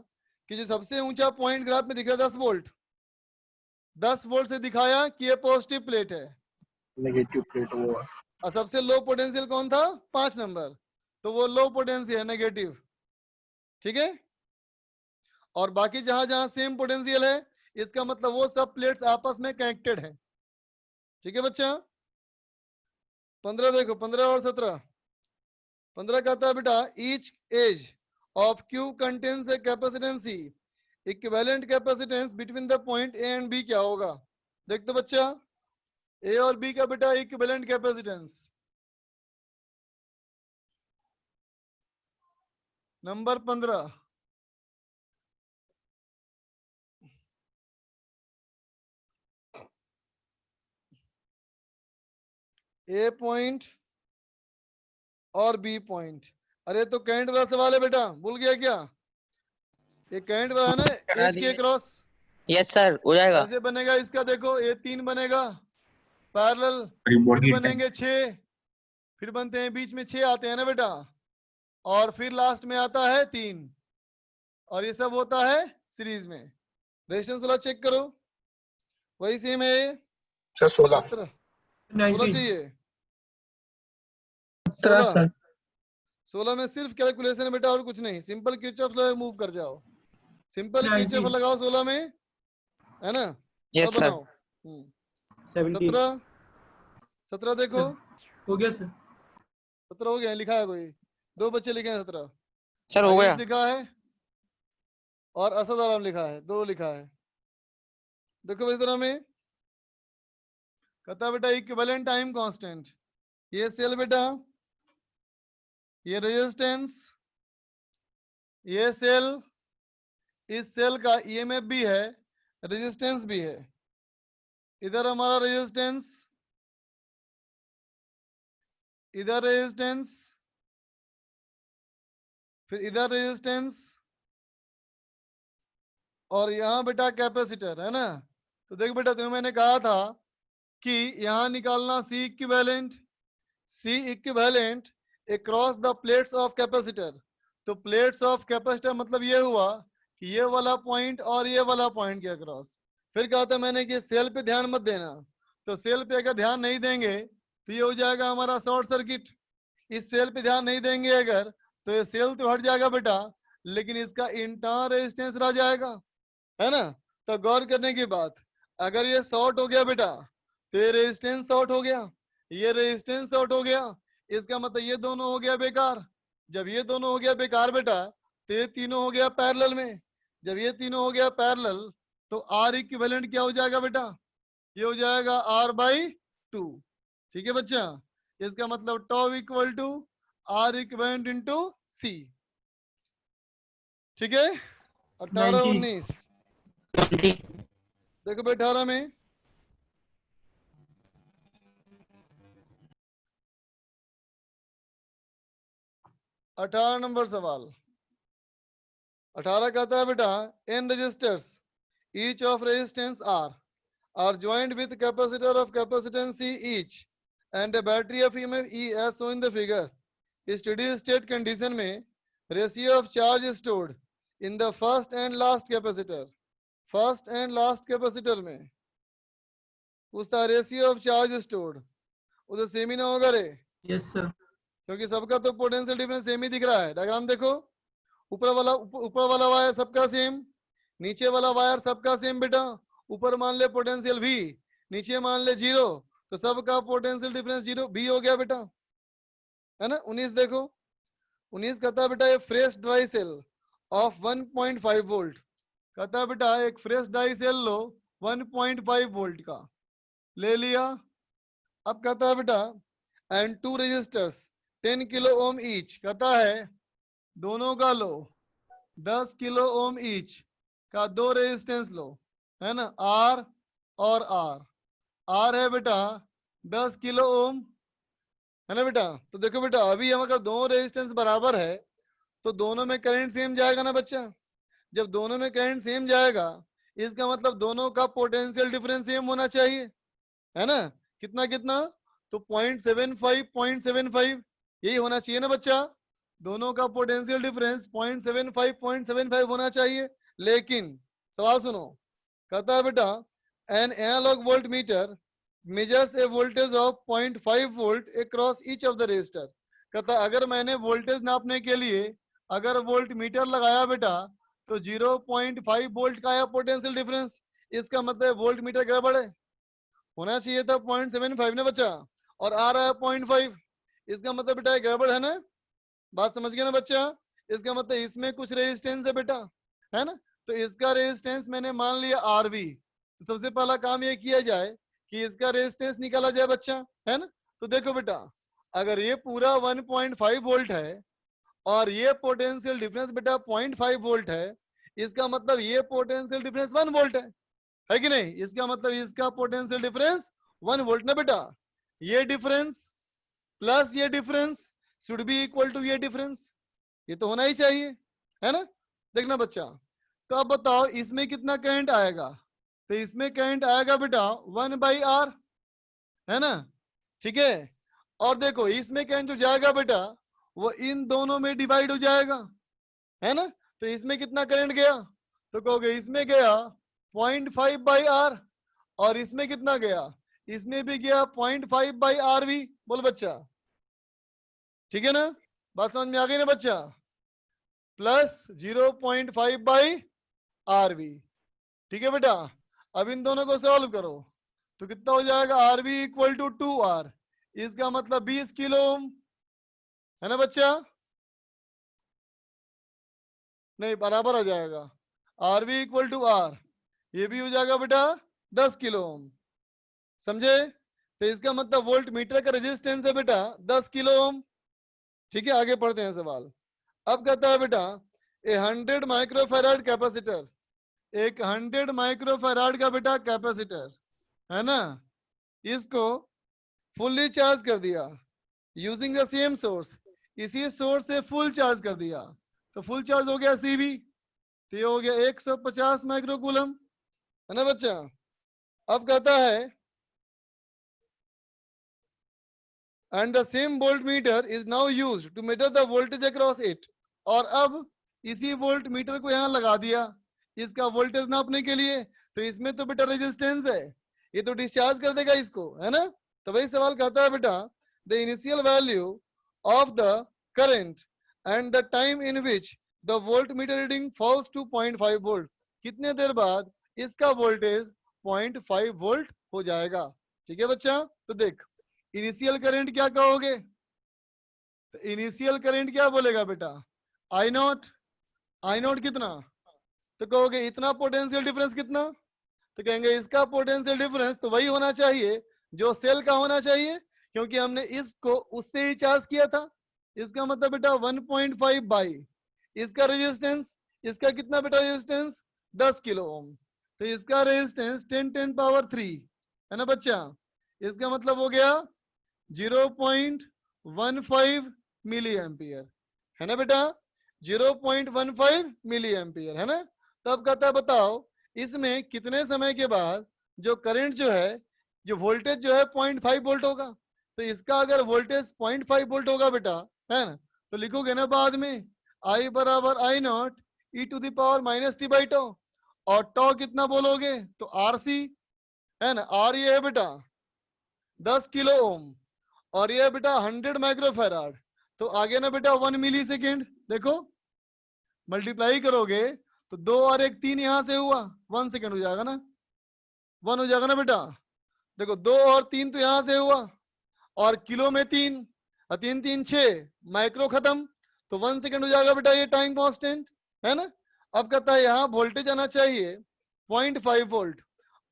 Speaker 1: कि जो सबसे ऊंचा पॉइंट ग्राफ में दिख रहा है 10 वोल्ट, 10 वोल्ट से दिखाया कि ये पॉजिटिव प्लेट है,
Speaker 8: नेगेटिव प्लेट वो है।
Speaker 1: और सबसे लो पोटेंशियल कौन था 5 नंबर, तो वो लो पोटेंशियल है नेगेटिव। ठीक है, और बाकी जहां जहां सेम पोटेंशियल है इसका मतलब वो सब प्लेट्स आपस में कनेक्टेड है। ठीक है बच्चा, 15 देखो, 15 और 17। 15 कहता है बेटा each edge of Q contains a capacitance C, equivalent capacitance between the point A and B क्या होगा। देख तो बच्चा A और B का बेटा equivalent capacitance, number 15। A point और B पॉइंट, अरे तो करंट वाला सवाल है बेटा, भूल गया क्या? ये करंट वाला है ना एज के क्रॉस,
Speaker 2: यस सर हो जाएगा।
Speaker 1: कैसे बनेगा इसका देखो, ये 3 बनेगा पैरेलल,
Speaker 4: रिमोट
Speaker 1: फिर
Speaker 4: ही
Speaker 1: बनेंगे 6, फिर बनते हैं बीच में 6 आते हैं ना बेटा, और फिर लास्ट में आता है 3, और ये सब होता है सीरीज में। रेजिस्टेंस वाला चेक करो, वही सेम है ये।
Speaker 8: सर 16
Speaker 1: 16 चाहिए,
Speaker 3: 17
Speaker 1: 16
Speaker 3: सर
Speaker 1: 16 में सिर्फ कैलकुलेशन है बेटा और कुछ नहीं, सिंपल किरचॉफ लॉ मूव कर जाओ, सिंपल
Speaker 3: 19
Speaker 1: किरचॉफ लगाओ 16 में, है ना।
Speaker 2: यस
Speaker 1: अब
Speaker 2: सर।
Speaker 1: बनाओ
Speaker 6: 17।
Speaker 1: 17, 17 देखो,
Speaker 3: हो गया सर।
Speaker 1: 17 हो गया है, लिखा है कोई, 2 बच्चे लिखे हैं 17,
Speaker 2: सर हो
Speaker 1: आयुष
Speaker 2: गया।
Speaker 1: लिखा है और असद आलम लिखा है, 2 लिखा है। देखो इस तरह में कहता है बेटा इक्विवेलेंट टाइम कांस्टेंट, ये सेल बेटा, ये रेजिस्टेंस, ये सेल, इस सेल का ईएमएफ भी है, रेजिस्टेंस भी है, इधर हमारा रेजिस्टेंस, इधर रेजिस्टेंस, फिर इधर रेजिस्टेंस, और यहाँ बेटा कैपेसिटर है ना। तो देख बेटा तुम्हें मैंने कहा था कि यहाँ निकालना C equivalent across the plates of capacitor, तो प्लेट्स ऑफ कैपेसिटर मतलब ये हुआ कि ये वाला पॉइंट और ये वाला पॉइंट के अक्रॉस। फिर कहा था मैंने कि सेल पे ध्यान मत देना, तो सेल पे अगर ध्यान नहीं देंगे तो ये हो जाएगा हमारा शॉर्ट सर्किट, इस सेल पे ध्यान नहीं देंगे अगर तो ये सेल तो हट जाएगा बेटा, लेकिन इसका इंटरनल रेजिस्टेंस रह जाएगा, है ना। तो गौर करने की बात, अगर ये शॉर्ट हो गया बेटा तो ये रेजिस्टेंस शॉर्ट हो गया, ये रेजिस्टेंस शॉर्ट हो गया, इसका मतलब ये दोनों हो गया बेकार। जब ये दोनों हो गया बेकार बेटा तो ये तीनों हो गया पैरेलल में, जब ये तीनों हो गया पैरेलल तो आर इक्विवेलेंट क्या हो जाएगा बेटा, ये हो जाएगा R/2। ठीक है बच्चा, इसका मतलब टॉ इक्वल टू आर इक्वेंट इंटू सी। ठीक है, 18 19 देखो भाई 18 में अठारह नंबर सवाल 18 कहता है बेटा n resistors each of resistance are joined with capacitor of capacitance C each and a battery of EMF E as shown in the figure. Steady state condition में ratio of charge stored in the first and last capacitor, first and last capacitor में पूछता है ratio of charge stored, उधर same ही ना होगा रे?
Speaker 3: Yes sir.
Speaker 1: क्योंकि सबका तो पोटेंशियल डिफरेंस सेम ही दिख रहा है। डायग्राम देखो, ऊपर वाला वायर सबका सेम, नीचे वाला वायर सबका सेम बेटा। ऊपर मान ले पोटेंशियल V, नीचे मान ले 0, तो सबका पोटेंशियल डिफरेंस 0 भी हो गया बेटा, है ना। 19 देखो, 19 कहता है बेटा ये fresh dry cell of 1.5 volt, कहता है बेटा एक फ्रेश ड्राई सेल लो 1.5 वोल्ट का ले लिया। अब कहता है बेटा and two resistors 10 kilo ohm each, कहता है दोनों का लो 10 किलो ओम ईच का दो रेजिस्टेंस लो, है ना, R और R है बेटा 10 किलो ओम, है ना बेटा। तो देखो बेटा अभी हम अगर दोनों रेजिस्टेंस बराबर है तो दोनों में करंट सेम जाएगा ना बच्चा। जब दोनों में करंट सेम जाएगा इसका मतलब दोनों का पोटेंशियल डिफरेंस सेम होना चाहिए, है ना। कितना कितना, तो 0.75 यही होना चाहिए ना बच्चा। दोनों का पोटेंशियल डिफरेंस 0.75 होना चाहिए। लेकिन सवाल सुनो, कहता है बेटा an analog voltmeter measures a voltage of 0.5 volt across each of the resistor. कहता अगर मैंने वोल्टेज नापने के लिए अगर वोल्ट मीटर लगाया बेटा तो 0.5 वोल्ट का आया पोटेंशियल डिफरेंस, इसका मतलब वोल्ट मीटर गड़बड़ है, होना चाहिए था 0.75 ना बच्चा, और आ रहा है 0.5, इसका मतलब बेटा गड़बड़ है ना। बात समझ गया ना बच्चा। इसका मतलब इसमें कुछ रेजिस्टेंस है बेटा, है ना। तो इसका रेजिस्टेंस मैंने मान लिया RV, तो सबसे पहला काम ये किया जाए कि इसका रेजिस्टेंस निकाला जाए बच्चा, है ना। तो देखो बेटा अगर ये पूरा 1.5 वोल्ट है और ये पोटेंशियल डिफरेंस बेटा 0.5 वोल्ट है, इसका मतलब ये पोटेंशियल डिफरेंस 1 वोल्ट है कि नहीं। इसका मतलब इसका पोटेंशियल डिफरेंस 1 वोल्ट ना बेटा। ये डिफरेंस प्लस ये difference should be equal to ये डिफरेंस, ये तो होना ही चाहिए, है ना। देखना बच्चा, तो अब बताओ इसमें कितना करंट आएगा, तो इसमें करंट आएगा बेटा 1/R, है ना, ठीक है। और देखो इसमें करंट जो जाएगा बेटा वो इन दोनों में डिवाइड हो जाएगा, है ना। तो इसमें कितना करंट गया, तो कहोगे इसमें गया 0.5/R, और इसमें कितना गया, इसमें भी गया 0.5/R भी। बोल बच्चा, ठीक है ना, बात समझ में आ गई ना बच्चा। प्लस 0.5/R भी, ठीक है बेटा। अब इन दोनों को सॉल्व करो तो कितना हो जाएगा, RB इक्वल टू 2R, इसका मतलब 20 किलो ओम, है ना बच्चा। नहीं बराबर आ जाएगा, RB इक्वल टू R, ये भी हो जाएगा बेटा 10 किलो ओम, समझे। तो इसका मतलब वोल्ट मीटर का रेजिस्टेंस है बेटा 10 किलो ओम। ठीक है, आगे पढ़ते हैं सवाल। अब कहता है बेटा ए 100 माइक्रोफैराड कैपेसिटर, एक 100 माइक्रोफैराड का बेटा कैपेसिटर, है ना, इसको फुल्ली चार्ज कर दिया यूजिंग द सेम सोर्स, इसी सोर्स से फुल चार्ज कर दिया, तो फुल चार्ज हो गया CV, तो ये हो गया 150 माइक्रोकूलम, है ना बच्चा। अब कहता है and the same voltmeter is now used to measure the voltage across it, और अब इसी वोल्ट मीटर को यहाँ लगा दिया इसका वोल्टेज नापने के लिए, तो इसमें तो बेटा रेजिस्टेंस है, ये तो डिस्चार्ज कर देगा इसको, है ना। तो वही सवाल कहता है बेटा the initial value of the current and the time in which the voltmeter reading falls to 0.5 volt, कितने देर बाद इसका वोल्टेज 0.5 वोल्ट हो जाएगा। ठीक है बच्चा, तो देख इनिशियल करंट क्या कहोगे, तो इनिशियल करंट क्या बोलेगा बेटा, I नॉट कितना, तो कहोगे इतना पोटेंशियल डिफरेंस कितना, तो कहेंगे इसका पोटेंशियल डिफरेंस तो वही होना चाहिए जो सेल का होना चाहिए, क्योंकि हमने इसको उससे ही चार्ज किया था। इसका मतलब बेटा 1.5 बाई इसका रेजिस्टेंस, इसका कितना बेटा रेजिस्टेंस 10 किलो ओम, तो इसका रेजिस्टेंस 10 पावर 3 है ना बच्चा। इसका मतलब हो गया 0.15 मिली एम्पियर है ना बेटा, 0.15 मिली एम्पियर है ना। तो अब कहता है बताओ इसमें कितने समय के बाद जो करंट जो है, जो वोल्टेज जो है 0.5 वोल्ट होगा। तो इसका अगर वोल्टेज 0.5 वोल्ट होगा बेटा, है ना, तो लिखोगे ना बाद में I बराबर I not E to the power minus t by tau, और टो कितना बोलोगे तो RC है ना, R ये है बेटा 10 किलो ओम, और ये बेटा 100 माइक्रोफैराड, तो आगे ना बेटा 1 मिली सेकेंड। देखो मल्टीप्लाई करोगे तो 2 और 1 3 यहां से हुआ, 1 सेकेंड हो जाएगा ना, 1 हो जाएगा ना बेटा। देखो 2 और 3 तो यहां से हुआ, और किलो में 3 और 3 3 6 माइक्रो खत्म, तो 1 सेकेंड हो जाएगा बेटा ये टाइम कांस्टेंट है ना। अब कहता है यहाँ वोल्टेज आना चाहिए 0.5 वोल्ट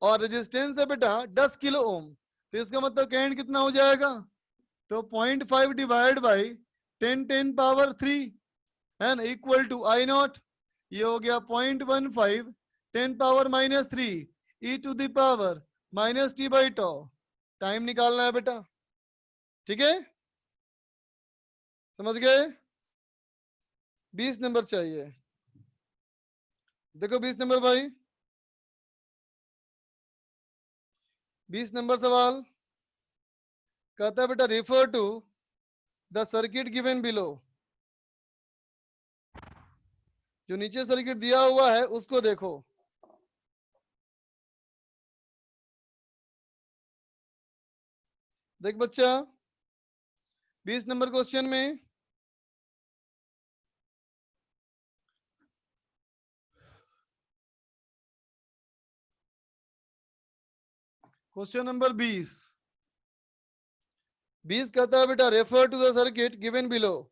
Speaker 1: और रेजिस्टेंस है बेटा 10 किलो ओम, तो इसका मतलब करंट कितना हो जाएगा, तो 0.5 डिवाइड बाई 10 पावर 3 है ना, इक्वल टू आई नॉट, ये हो गया 0.15 10 power minus 3 e to the power minus t by tau. Time निकालना है बेटा, ठीक है, समझ गए। 20 नंबर चाहिए, देखो 20 नंबर भाई, 20 नंबर सवाल कहता है बेटा refer to the circuit given below, जो नीचे सर्किट दिया हुआ है उसको देखो। देख बच्चा 20 नंबर क्वेश्चन में क्वेश्चन नंबर 20 कहता है बेटा refer to the circuit given below,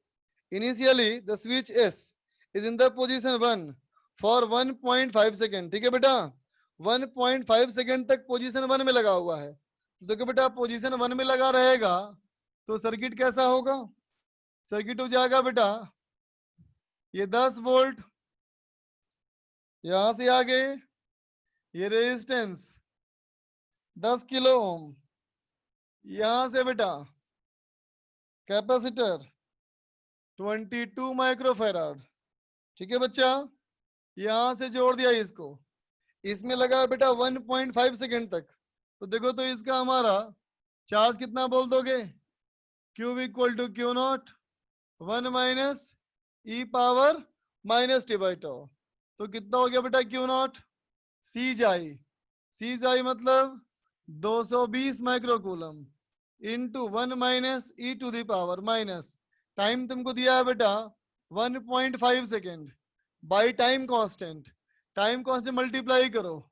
Speaker 1: initially the switch S is in the position 1 for 1.5 second. ठीक है बेटा, 1.5 सेकेंड तक पोजीशन 1 में लगा हुआ है। तो देखो बेटा पोजीशन 1 में लगा रहेगा तो सर्किट कैसा होगा, सर्किट हो जाएगा बेटा ये 10 वोल्ट, यहां से आगे ये रेजिस्टेंस 10 किलो ओम, यहां से बेटा कैपेसिटर 22 माइक्रोफैराड। ठीक है बच्चा, यहां से जोड़ दिया इसको, इसमें लगा बेटा 1.5 सेकेंड तक। तो देखो तो इसका हमारा चार्ज कितना बोल दोगे, Q equal to Q naught 1 minus e power minus t by tau. तो कितना हो गया बेटा Q नॉट, सी जाई मतलब 220 microcoulomb into 1 minus E to the power minus, time तुमको दिया है बेटा 1.5 second by time constant, time constant multiply करो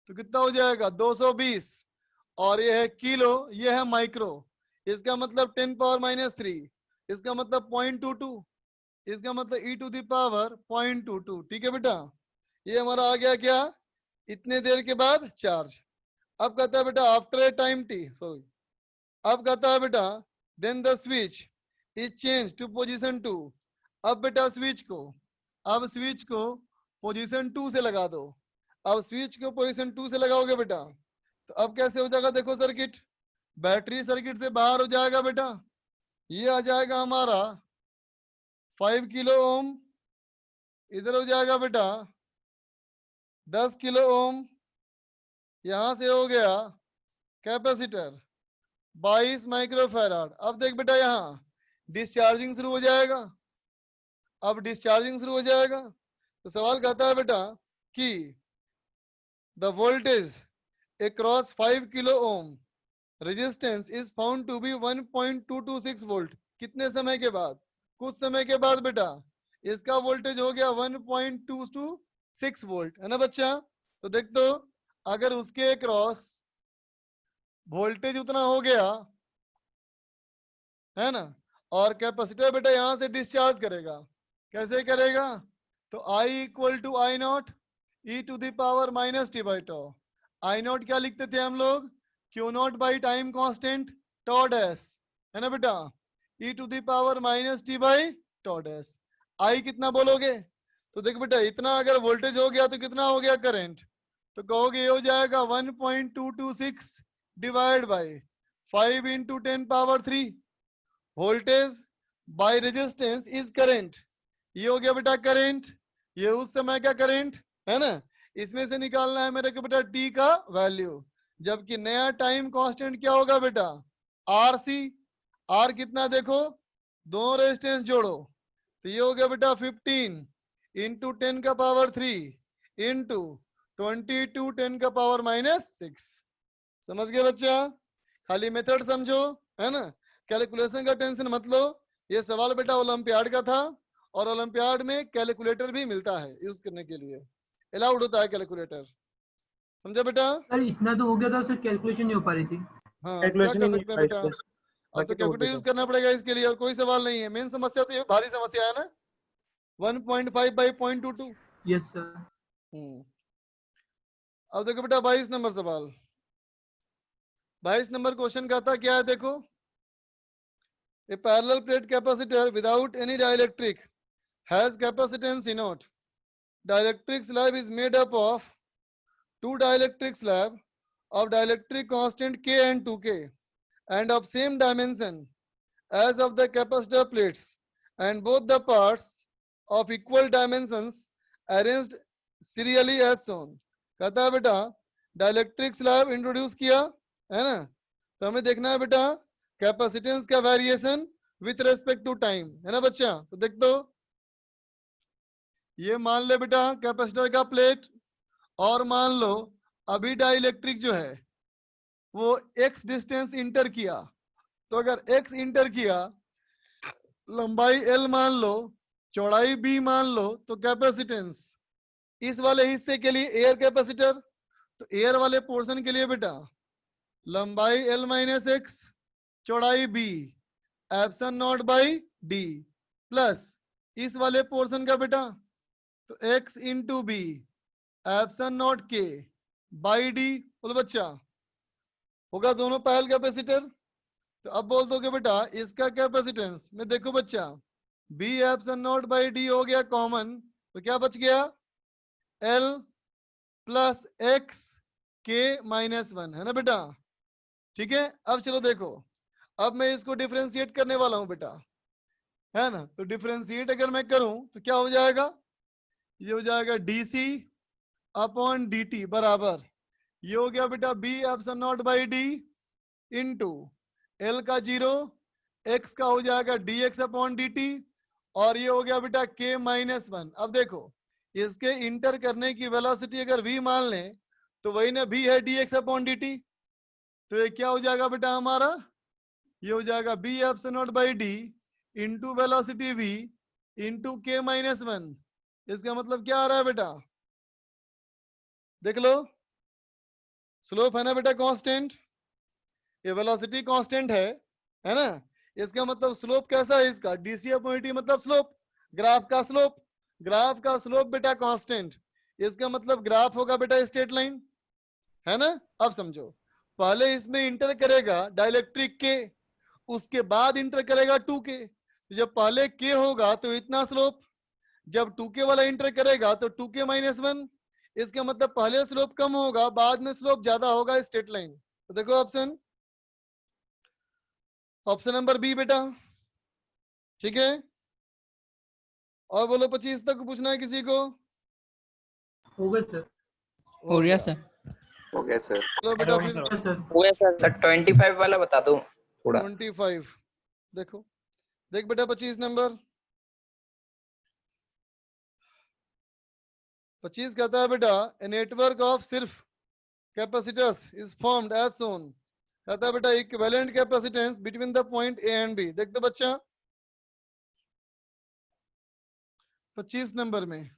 Speaker 1: तो कितना हो जाएगा 220, और ये है किलो, ये है माइक्रो, इसका मतलब 10 पावर माइनस 3, इसका मतलब 0.22, इसका मतलब ई टू दी पावर 0.22। ठीक है बेटा, ये हमारा आ गया क्या, इतने देर के बाद चार्ज। अब कहता है बेटा after a time t, sorry, अब कहता है बेटा then the switch is change to position 2। अब बेटा स्विच को, अब स्विच को पोजीशन 2 से लगा दो, अब स्विच को पोजीशन 2 से लगाओगे बेटा तो अब कैसे हो जाएगा, देखो सर्किट बैटरी सर्किट से बाहर हो जाएगा बेटा, ये आ जाएगा हमारा 5 किलो ओम, इधर हो जाएगा बेटा 10 किलो ओम, यहां से हो गया कैपेसिटर 22 माइक्रोफैराड। अब देख बेटा यहाँ डिस्चार्जिंग शुरू हो जाएगा, अब डिस्चार्जिंग शुरू हो जाएगा। तो सवाल कहता है बेटा कि the voltage across 5 kilo ohm resistance is found to be 1.226 volt. कितने समय के बाद, कुछ समय के बाद बेटा इसका वोल्टेज हो गया 1.226 वोल्ट, है ना बच्चा। तो देख दो अगर उसके अक्रॉस वोल्टेज उतना हो गया है ना, और कैपेसिटर बेटा यहां से डिस्चार्ज करेगा, कैसे करेगा, तो I equal to I not E to the power minus t by tau. I not क्या लिखते थे हम लोग, Q not by time constant tau dash, है ना बेटा, e to the power minus t by tau dash. I कितना बोलोगे? तो देखो बेटा, इतना अगर वोल्टेज हो गया तो कितना हो गया करंट? तो कहोगे ये हो जाएगा 1.226 divide by 5 into 10 power 3। Voltage by resistance is current. ये हो गया बेटा करंट, ये उस समय का करंट है ना। इसमें से निकालना है मेरे को बेटा टी का वैल्यू, जबकि नया टाइम कांस्टेंट क्या होगा बेटा? R C. आर कितना देखो, दोनों रेजिस्टेंस जोड़ो, तो ये हो गया बेटा 15 इंटू 10 का पावर 3 इंटू 22 10 का पावर माइनस 6। समझ गए बच्चा? खाली मेथड समझो, है ना, कैलकुलेशन का टेंशन मत लो। ये सवाल बेटा ओलंपियाड का था, और ओलंपियाड में कैलकुलेटर भी मिलता है यूज करने के लिए, अलाउड होता है कैलकुलेटर। समझा बेटा?
Speaker 9: सर इतना तो हो गया था सर, कैलकुलेशन नहीं हो पा रही थी।
Speaker 1: हाँ, क्या
Speaker 6: कैलकुलेशन
Speaker 1: कर
Speaker 6: ही नहीं
Speaker 1: सकते हैं
Speaker 6: है
Speaker 1: बेटा,
Speaker 6: भाई,
Speaker 1: अब तो
Speaker 6: बाकी तो हो
Speaker 1: कैलकुलेटर
Speaker 6: गया
Speaker 1: यूज
Speaker 6: था।
Speaker 1: करना पड़ेगा इसके लिए, और कोई सवाल नहीं है। मेन समस्या तो ये भारी समस्या है ना, 1.5 बाई 0.22।
Speaker 9: Yes sir.
Speaker 1: अब देखो बेटा 22 नंबर सवाल। 22 नंबर क्वेश्चन का था क्या है देखो, a parallel plate capacitor without any dielectric has capacitance E not. Dielectric slab is made up of two dielectric slab of dielectric constant K and 2K and of same dimension as of the capacitor plates, and both the parts of equal dimensions arranged serially as shown। कहता है बेटा dielectric slab introduce किया है ना, तो हमें देखना है बेटा कैपेसिटेंस का variation with respect to time, है ना बच्चा। तो देख दो, ये मान ले बेटा कैपेसिटर का प्लेट, और मान लो अभी डाइलेक्ट्रिक जो है वो x डिस्टेंस इंटर किया, तो अगर x इंटर किया, लंबाई l मान लो, चौड़ाई b मान लो, तो कैपेसिटेंस इस वाले हिस्से के लिए एयर कैपेसिटर, तो एयर वाले पोर्शन के लिए बेटा लंबाई l माइनस एक्स, चौड़ाई b, epsilon naught by d, plus इस वाले पोर्शन का बेटा तो x into b epsilon naught के बाई डी। बोलो बच्चा, होगा दोनों पैरेलल कैपेसिटर। तो अब बोल दोगे बेटा इसका कैपेसिटेंस में देखो बच्चा, b epsilon naught by d हो गया कॉमन, तो क्या बच गया? एल प्लस एक्स के माइनस 1, है ना बेटा। ठीक है, अब चलो देखो, अब मैं इसको डिफरेंशिएट करने वाला हूं बेटा, है ना। तो डिफरेंशिएट अगर मैं करूं तो क्या हो जाएगा? ये हो जाएगा डीसी अपॉन dt बराबर, ये हो गया बेटा b epsilon not by D into l का 0, एक्स का हो जाएगा dx अपॉन dt, और ये हो गया बेटा k माइनस 1। अब देखो इसके इंटर करने की वेलोसिटी अगर v मान लें तो वही ना v है dx अपॉन dt, तो ये क्या हो जाएगा बेटा हमारा? ये हो जाएगा b epsilon not by D into velocity v into k minus 1। इसका मतलब क्या आ रहा है बेटा? देख लो, स्लोप है ना बेटा कांस्टेंट, ये वेलोसिटी कांस्टेंट है ना। इसका मतलब स्लोप कैसा है इसका? डीसी अपॉन dt मतलब स्लोप, ग्राफ का स्लोप। ग्राफ का स्लोप बेटा कांस्टेंट, इसका मतलब ग्राफ होगा बेटा स्ट्रेट लाइन, है ना। अब समझो, पहले इसमें इंटर करेगा डाइलेक्ट्रिक के, उसके बाद इंटर करेगा 2k। जब पहले k होगा तो इतना स्लोप, जब 2k वाला इंटर करेगा तो 2k माइनस 1। इसका मतलब पहले स्लोप कम होगा, बाद में स्लोप ज्यादा होगा, स्ट्रेट लाइन। तो देखो ऑप्शन, ऑप्शन नंबर बी बेटा, ठीक है। और बोलो 25 तक पूछना है किसी को?
Speaker 9: हो गए सर।
Speaker 2: हो गया सर।
Speaker 5: हो गया सर।
Speaker 1: चलो बेटा फिर
Speaker 9: सर सर
Speaker 2: हो गया सर।
Speaker 5: सर 25 वाला बता दो थोड़ा।
Speaker 1: 25 देखो, देख बेटा 25 नंबर, 25 कहता है बेटा ए नेटवर्क ऑफ सिर्फ capacitors is formed as shown. कहता है बेटा equivalent capacitance between the point A and b. देख दो बच्चा 25 नंबर में,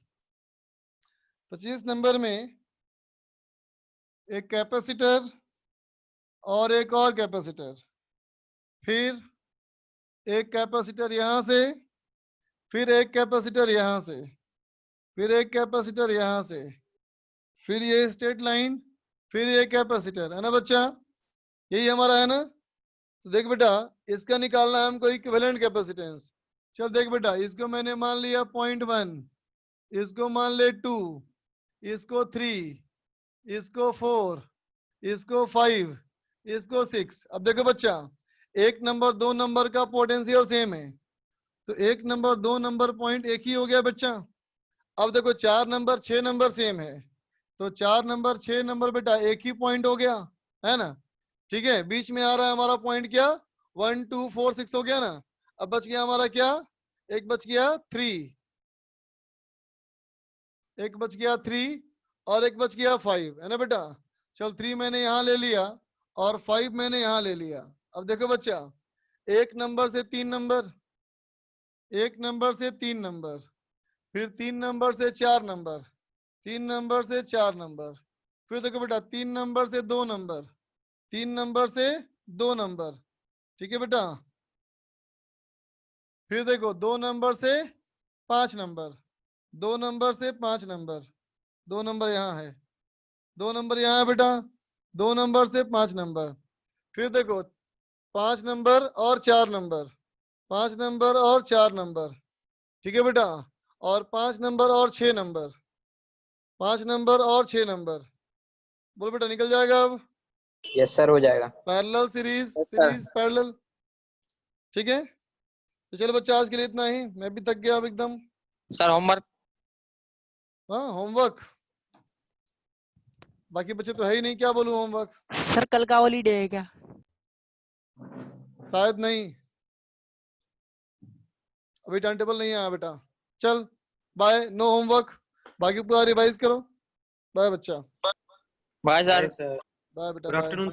Speaker 1: 25 नंबर में एक कैपेसिटर और एक और कैपेसिटर, फिर एक कैपेसिटर यहां से, फिर एक कैपेसिटर यहां से, फिर एक कैपेसिटर यहां से, फिर ये स्ट्रेट लाइन, फिर ये कैपेसिटर, है ना बच्चा, यही हमारा है ना। तो देख बेटा इसका निकालना है हमको इक्विवेलेंट कैपेसिटेंस। चल देख बेटा इसको मैंने मान लिया 0.1, इसको मान ले 2, इसको 3, इसको 4, इसको 5, इसको 6। अब देखो बच्चा एक नंबर दो नंबर का पोटेंशियल सेम है, तो एक नंबर दो नंबर पॉइंट एक ही हो गया बच्चा। अब देखो 4 नंबर 6 नंबर सेम है, तो 4 नंबर 6 नंबर बेटा एक ही पॉइंट हो गया, है ना। ठीक है, बीच में आ रहा है हमारा पॉइंट क्या 1 2 4 6 हो गया ना। अब बच गया हमारा क्या, एक बच गया 3, एक बच गया 3 और एक बच गया 5, है ना बेटा। चल 3 मैंने यहाँ ले लिया और 5 मैंने यहाँ ले लिया। अब देखो बच्चा एक नंबर से 3 नंबर, एक नंबर से 3 नंबर, फिर 3 नंबर से 4 नंबर, 3 नंबर से 4 नंबर, फिर देखो बेटा 3 नंबर से 2 नंबर, 3 नंबर से 2 नंबर। ठीक है बेटा, फिर देखो 2 नंबर से 5 नंबर, 2 नंबर से 5 नंबर, 2 नंबर यहाँ है, 2 नंबर यहाँ है बेटा, 2 नंबर से 5 नंबर, फिर देखो 5 नंबर और 4 नंबर, 5 नंबर और 4 नंबर। ठीक है बेटा, और 5 नंबर और 6 नंबर, 5 नंबर और 6 नंबर। बोलो बेटा निकल जाएगा अब।
Speaker 2: यस सर हो जाएगा।
Speaker 1: Parallel series, series parallel. ठीक है, तो चलो बच्चा आज के लिए इतना ही, मैं भी थक गया अब एकदम।
Speaker 2: Sir homework.
Speaker 1: हाँ होमवर्क, बाकी बच्चे तो है ही नहीं, क्या बोलूं होमवर्क।
Speaker 10: सर कल का हॉलीडे है क्या?
Speaker 1: शायद नहीं, अभी टाइम टेबल नहीं आया बेटा। चल बाय, नो होमवर्क, बाकी पूरा रिवाइज करो। बाय बच्चा,
Speaker 2: बाय सर।
Speaker 6: सर
Speaker 1: बाय बेटा,
Speaker 6: गुड
Speaker 1: बाय।
Speaker 6: आफ्टरनून।